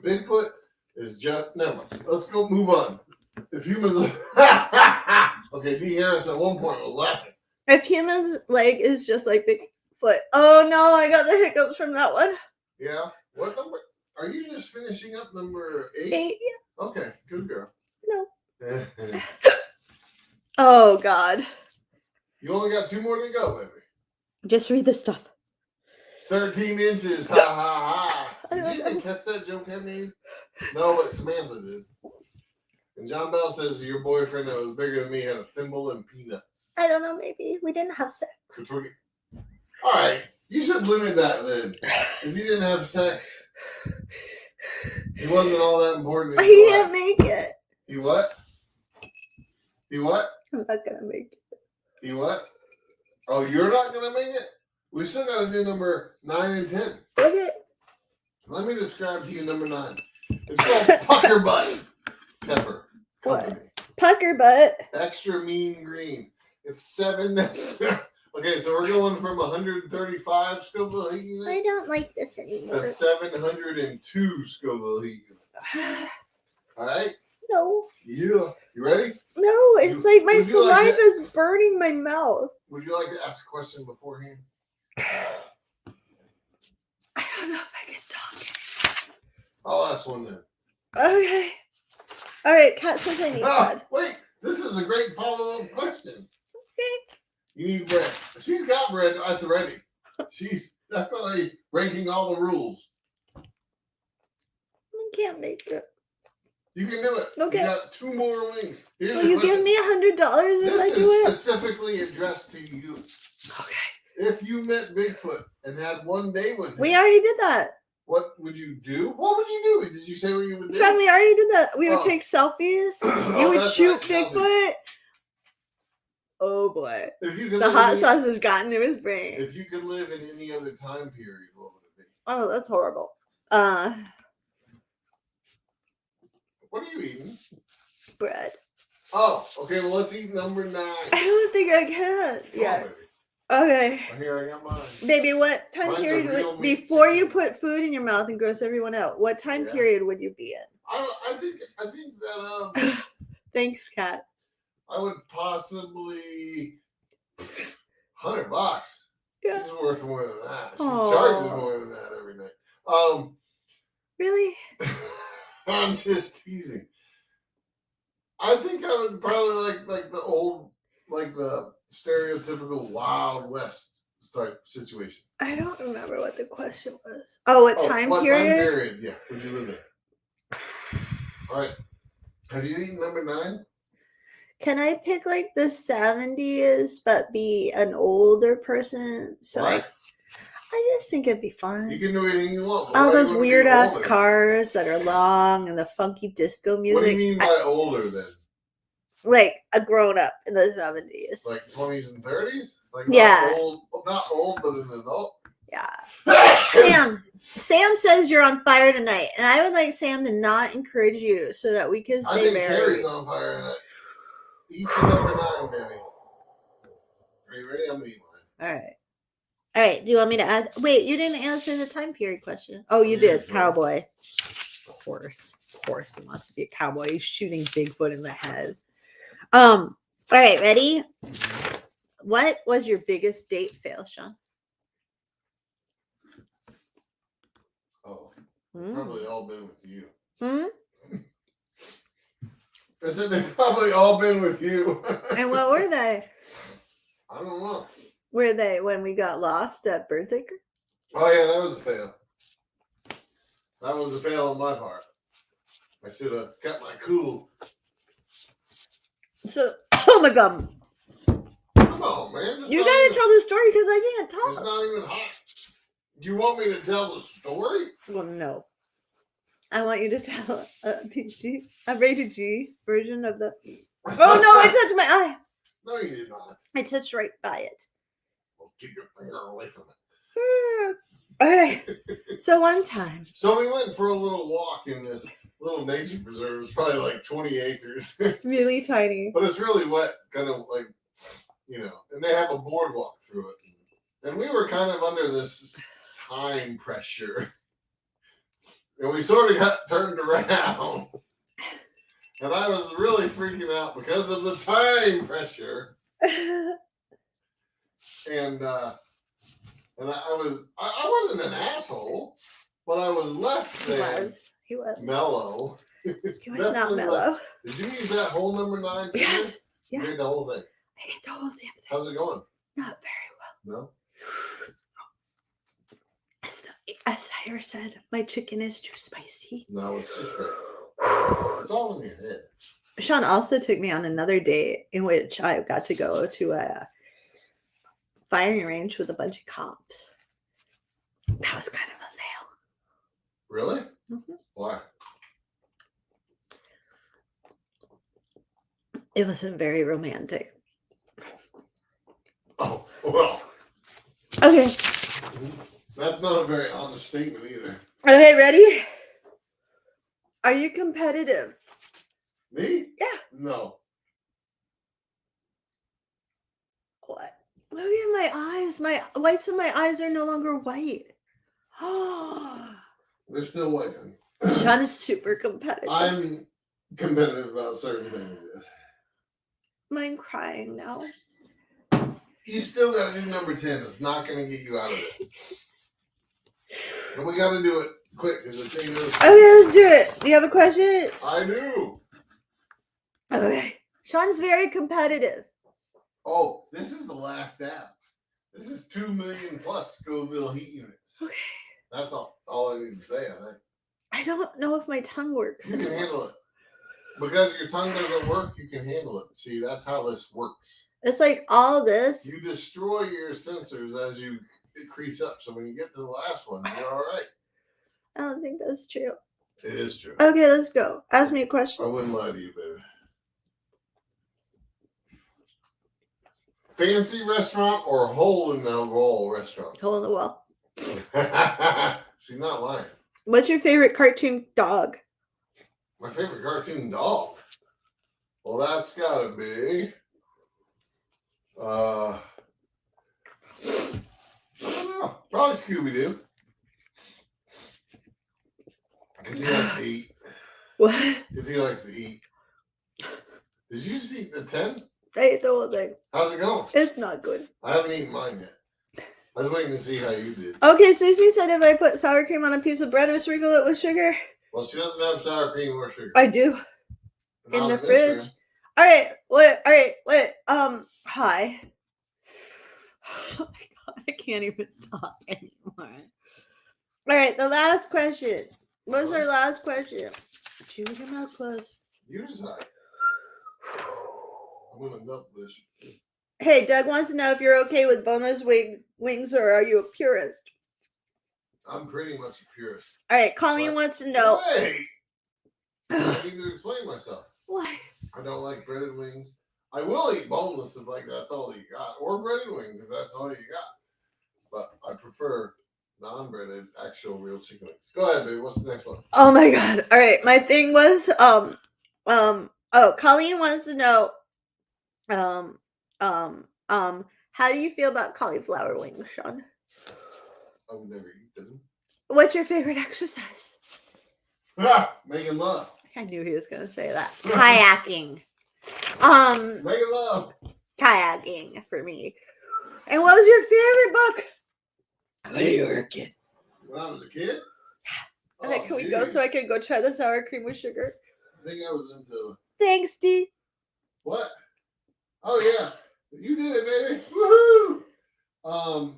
Speaker 2: Bigfoot is just... Never mind. Let's go move on. If humans... Okay, D. Harris at one point was laughing.
Speaker 1: If humans is just like Bigfoot. Oh no, I got the hiccups from that one.
Speaker 2: Yeah? What number? Are you just finishing up number 8?
Speaker 1: 8, yeah.
Speaker 2: Okay, good girl.
Speaker 1: No. Oh God.
Speaker 2: You only got 2 more to go, baby.
Speaker 1: Just read the stuff.
Speaker 2: 13 inches. Ha ha ha. Did you even catch that joke I made? No, but Samantha did. And John Bell says your boyfriend that was bigger than me had a thimble and peanuts.
Speaker 1: I don't know, maybe. We didn't have sex.
Speaker 2: All right. You should limit that then. If you didn't have sex, it wasn't all that important.
Speaker 1: I can't make it.
Speaker 2: You what? You what?
Speaker 1: I'm not gonna make it.
Speaker 2: You what? Oh, you're not gonna make it? We still gotta do number 9 and 10.
Speaker 1: Okay.
Speaker 2: Let me describe to you number 9. It's called Pucker Butt Pepper Company.
Speaker 1: What? Pucker butt.
Speaker 2: Extra mean green. It's 7. Okay, so we're going from 135 Scoville heat units.
Speaker 1: I don't like this anymore.
Speaker 2: To 702 Scoville heat units. All right?
Speaker 1: No.
Speaker 2: Yeah. You ready?
Speaker 1: No, it's like my
Speaker 2: would you like
Speaker 1: saliva
Speaker 2: to-
Speaker 1: is burning my mouth.
Speaker 2: Would you like to ask a question beforehand?
Speaker 1: I don't know if I can talk.
Speaker 2: I'll ask one then.
Speaker 1: Okay. All right, Kat says I need bread.
Speaker 2: Wait, this is a great follow-up question.
Speaker 1: Okay.
Speaker 2: You need bread. She's got bread at the ready. She's definitely breaking all the rules.
Speaker 1: I can't make it.
Speaker 2: You can do it.
Speaker 1: Okay.
Speaker 2: You got 2 more wings. Here's
Speaker 1: Will
Speaker 2: the
Speaker 1: you
Speaker 2: question.
Speaker 1: give me $100 if
Speaker 2: This
Speaker 1: I
Speaker 2: is
Speaker 1: do it?
Speaker 2: specifically addressed to you.
Speaker 1: Okay.
Speaker 2: If you met Bigfoot and had one day with him,
Speaker 1: We already did that.
Speaker 2: what would you do? What would you do? Did you say what you would do?
Speaker 1: Sean, we already did that. We would
Speaker 2: Oh.
Speaker 1: take selfies.
Speaker 2: Oh,
Speaker 1: You would
Speaker 2: that's
Speaker 1: shoot
Speaker 2: right, selfies.
Speaker 1: Bigfoot. Oh boy.
Speaker 2: If you could
Speaker 1: The
Speaker 2: live
Speaker 1: hot
Speaker 2: in-
Speaker 1: sauce has gotten to his brain.
Speaker 2: If you could live in any other time period, what would it be?
Speaker 1: Oh, that's horrible.
Speaker 2: What are you eating?
Speaker 1: Bread.
Speaker 2: Oh, okay. Well, let's eat number 9.
Speaker 1: I don't think I can.
Speaker 2: Come on,
Speaker 1: Yeah.
Speaker 2: baby.
Speaker 1: Okay.
Speaker 2: Oh, here, I got mine.
Speaker 1: Baby, what time
Speaker 2: Mine's a
Speaker 1: period
Speaker 2: real
Speaker 1: would,
Speaker 2: meat
Speaker 1: before you
Speaker 2: sandwich.
Speaker 1: put food in your mouth and gross everyone out, what time
Speaker 2: Yeah.
Speaker 1: period would you be in?
Speaker 2: I think that
Speaker 1: Thanks, Kat.
Speaker 2: I would possibly $100.
Speaker 1: Yeah.
Speaker 2: She's worth more than that. She
Speaker 1: Aw.
Speaker 2: charges more than that every night.
Speaker 1: Really?
Speaker 2: I'm just teasing. I think I would probably like the old, like the stereotypical Wild West type situation.
Speaker 1: I don't remember what the question was. Oh, what time
Speaker 2: what
Speaker 1: period?
Speaker 2: time period? Yeah, would you live in? All right. Have you eaten number 9?
Speaker 1: Can I pick like the 70s but be an older person? So
Speaker 2: Why?
Speaker 1: I just think it'd be fun.
Speaker 2: You can do anything you want.
Speaker 1: All
Speaker 2: Why do
Speaker 1: those
Speaker 2: you wanna be
Speaker 1: weird ass
Speaker 2: older?
Speaker 1: cars that are long and the funky disco music.
Speaker 2: What do you mean by older then?
Speaker 1: Like a grown up in the 70s.
Speaker 2: Like 20s and 30s? Like
Speaker 1: Yeah.
Speaker 2: not old, but an adult?
Speaker 1: Yeah. Sam says you're on fire tonight, and I would like Sam to not encourage you so that we can
Speaker 2: I
Speaker 1: stay
Speaker 2: think
Speaker 1: married.
Speaker 2: Carrie's on fire tonight. Eat your number 9, baby. Are you ready? I'm gonna eat mine.
Speaker 1: All right. All right. Do you want me to ask? Wait, you didn't answer the time period question. Oh, you
Speaker 2: Yeah,
Speaker 1: did.
Speaker 2: sure.
Speaker 1: Cowboy. Of course. He wants to be a cowboy. He's shooting Bigfoot in the head. All right. Ready? What was your biggest date fail, Shaun?
Speaker 2: Oh,
Speaker 1: Mm.
Speaker 2: probably all been with you.
Speaker 1: Hmm?
Speaker 2: I said they've probably all been with you.
Speaker 1: And what were they?
Speaker 2: I don't know.
Speaker 1: Were they when we got lost at Birdtaker?
Speaker 2: Oh yeah, that was a fail. That was a fail on my part. I should have kept my cool.
Speaker 1: So, oh my god.
Speaker 2: Come on, man.
Speaker 1: You gotta tell the story because I can't
Speaker 2: It's
Speaker 1: talk.
Speaker 2: not even hot. You want me to tell the story?
Speaker 1: Well, no. I want you to tell a rated G version of the. Oh no! I touched my eye.
Speaker 2: No, you did not.
Speaker 1: I touched right by it.
Speaker 2: Well, keep your finger away from it.
Speaker 1: Okay. So one time.
Speaker 2: So we went for a little walk in this little nature preserve. It's probably like 20 acres.
Speaker 1: It's really tiny.
Speaker 2: But it's really wet, kind of like, and they have a boardwalk through it. And we were kind of under this time pressure. And we sort of got turned around. And I was really freaking out because of the time pressure. And I wasn't an asshole, but I was less than
Speaker 1: He was.
Speaker 2: mellow.
Speaker 1: He was not mellow.
Speaker 2: Did you use that whole number 9?
Speaker 1: Yes.
Speaker 2: You
Speaker 1: Yeah.
Speaker 2: made the whole thing.
Speaker 1: I ate the whole damn thing.
Speaker 2: How's it going?
Speaker 1: Not very well.
Speaker 2: No?
Speaker 1: As Tyre said, my chicken is too spicy.
Speaker 2: No, it's just right. It's all in your head.
Speaker 1: Shaun also took me on another date in which I got to go to a firing range with a bunch of cops. That was kind of a fail.
Speaker 2: Really?
Speaker 1: Mm-hmm.
Speaker 2: Why?
Speaker 1: It wasn't very romantic.
Speaker 2: Oh, well.
Speaker 1: Okay.
Speaker 2: That's not a very honest statement either.
Speaker 1: Okay, ready? Are you competitive?
Speaker 2: Me?
Speaker 1: Yeah.
Speaker 2: No.
Speaker 1: What? Look at my eyes. My whites of my eyes are no longer white.
Speaker 2: They're still white.
Speaker 1: Shaun is super competitive.
Speaker 2: I'm competitive about certain things, yes.
Speaker 1: I'm crying now.
Speaker 2: You still got to do number 10. It's not going to get you out of it. But we got to do it quick because it's ain't no.
Speaker 1: Okay, let's do it. Do you have a question?
Speaker 2: I do.
Speaker 1: Okay. Shaun's very competitive.
Speaker 2: Oh, this is the last app. This is 2 million plus Scoville heat units.
Speaker 1: Okay.
Speaker 2: That's all I need to say, I think.
Speaker 1: I don't know if my tongue works.
Speaker 2: You can handle it. Because your tongue doesn't work, you can handle it. See, that's how this works.
Speaker 1: It's like all this.
Speaker 2: You destroy your sensors as it creeps up. So when you get to the last one, you're all right.
Speaker 1: I don't think that's true.
Speaker 2: It is true.
Speaker 1: Okay, let's go. Ask me a
Speaker 2: I
Speaker 1: question.
Speaker 2: wouldn't lie to you, baby. Fancy restaurant or hole in the wall restaurant?
Speaker 1: Hole in the wall.
Speaker 2: She's not lying.
Speaker 1: What's your favorite cartoon dog?
Speaker 2: My favorite cartoon dog? Well, that's gotta be. I don't know. Probably Scooby-Doo. Because he likes to eat.
Speaker 1: What?
Speaker 2: Because he likes to eat. Did you see the 10?
Speaker 1: I ate the whole thing.
Speaker 2: How's it going?
Speaker 1: It's not good.
Speaker 2: I haven't eaten mine yet. I was waiting to see how you did.
Speaker 1: Okay, Susie said if I put sour cream on a piece of bread and sprinkle it with sugar.
Speaker 2: Well, she doesn't have sour cream or sugar.
Speaker 1: I do.
Speaker 2: Not
Speaker 1: In the
Speaker 2: this
Speaker 1: fridge.
Speaker 2: room.
Speaker 1: All right. Wait. Hi. Oh my god, I can't even talk anymore. All right, the last question. What's our last question? Chew with your mouth closed.
Speaker 2: You decide. I'm gonna milk this.
Speaker 1: Hey, Doug wants to know if you're okay with boneless wings or are you a purist?
Speaker 2: I'm pretty much a purist.
Speaker 1: All right, Colleen wants to know.
Speaker 2: Wait! I need to explain myself.
Speaker 1: Why?
Speaker 2: I don't like breaded wings. I will eat boneless if that's all you got, or breaded wings if that's all you got. But I prefer non-breaded, actual real chicken wings. Go ahead, baby. What's the next one?
Speaker 1: Oh my god! All right, my thing was Colleen wants to know how do you feel about cauliflower wings, Shaun?
Speaker 2: I would never eat them.
Speaker 1: What's your favorite exercise?
Speaker 2: Making love.
Speaker 1: I knew he was gonna say that. Kayaking.
Speaker 2: Making love.
Speaker 1: kayaking for me. And what was your favorite book? When you were a kid.
Speaker 2: When I was a kid?
Speaker 1: And then can we go so I can go try the sour cream with sugar?
Speaker 2: I think I was into...
Speaker 1: Thanks, Dee.
Speaker 2: What? Oh, yeah. You did it, baby. Woohoo!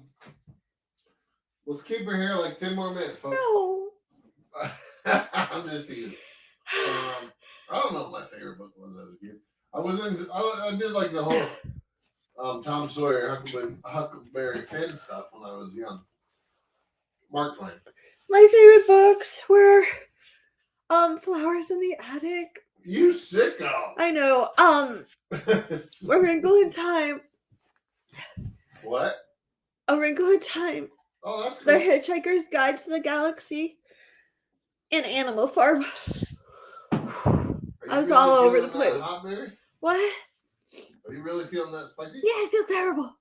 Speaker 2: Let's keep her here like 10 more minutes, folks.
Speaker 1: No.
Speaker 2: I'm just teasing. I don't know what my favorite book was as a kid. I did like the whole Tom Sawyer, Huckleberry Finn stuff when I was young. Mark Twain.
Speaker 1: My favorite books were Flowers in the Attic.
Speaker 2: You sicko.
Speaker 1: I know. A Wrinkle in Time.
Speaker 2: What?
Speaker 1: A Wrinkle in Time.
Speaker 2: Oh, that's
Speaker 1: The
Speaker 2: cool.
Speaker 1: Hitchhiker's Guide to the Galaxy. And Animal Farm. I was all over the place.
Speaker 2: Hot, baby?
Speaker 1: What?
Speaker 2: Are you really feeling that spicy?
Speaker 1: Yeah, I feel terrible.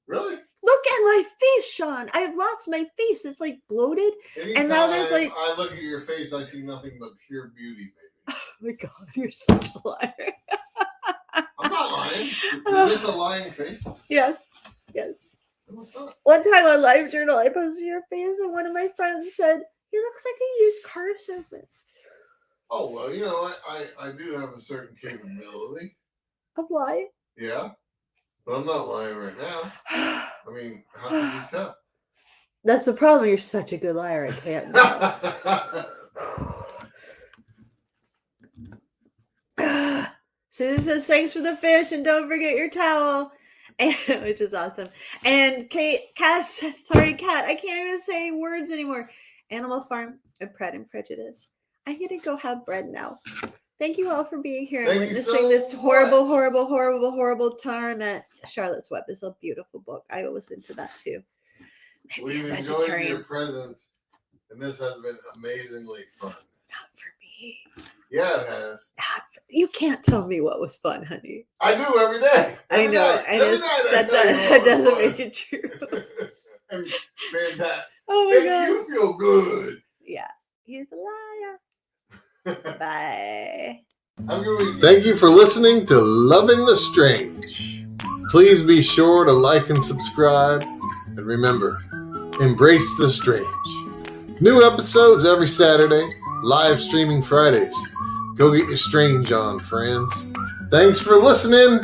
Speaker 2: Really?
Speaker 1: Look at my face, Sean. I've lost my face. It's like bloated.
Speaker 2: Anytime
Speaker 1: now there's, like-
Speaker 2: I look at your face, I see nothing but pure beauty, baby.
Speaker 1: Oh my God, you're such a liar.
Speaker 2: I'm not lying. Is this a lying face?
Speaker 1: Yes. Yes.
Speaker 2: No, it's not.
Speaker 1: One time on Live Journal, I posted your face, and one of my friends said, "He looks like a used car salesman."
Speaker 2: Oh, well, you know, I do have a certain capability.
Speaker 1: Of lying?
Speaker 2: Yeah. But I'm not lying right now. I mean, how can you tell?
Speaker 1: That's the problem. You're such a good liar. I can't. Susan says, "Thanks for the fish, and don't forget your towel," which is awesome. And Kat says, "Sorry, Kat, I can't even say words anymore." Animal Farm and Pride and Prejudice. I'm gonna go have bread now. Thank you all for being here and
Speaker 2: Thank you
Speaker 1: witnessing
Speaker 2: so
Speaker 1: this horrible,
Speaker 2: much.
Speaker 1: horrible, horrible, horrible torment. Charlotte's Web is a beautiful book. I was into that too.
Speaker 2: We've enjoyed your presence, and this has been amazingly fun.
Speaker 1: Not for me.
Speaker 2: Yeah, it has.
Speaker 1: You can't tell me what was fun, honey.
Speaker 2: I do every day.
Speaker 1: I know,
Speaker 2: Night.
Speaker 1: and
Speaker 2: Every night I
Speaker 1: that
Speaker 2: tell you what was
Speaker 1: doesn't
Speaker 2: fun.
Speaker 1: make it true.
Speaker 2: And fantastic.
Speaker 1: Oh my
Speaker 2: Make
Speaker 1: God.
Speaker 2: you feel good.
Speaker 1: Yeah, he's a liar. Bye.
Speaker 2: Have a good week. Thank you for listening to Loving the Strange. Please be sure to like and subscribe. And remember, embrace the strange. New episodes every Saturday, live streaming Fridays. Go get your strange on, friends. Thanks for listening.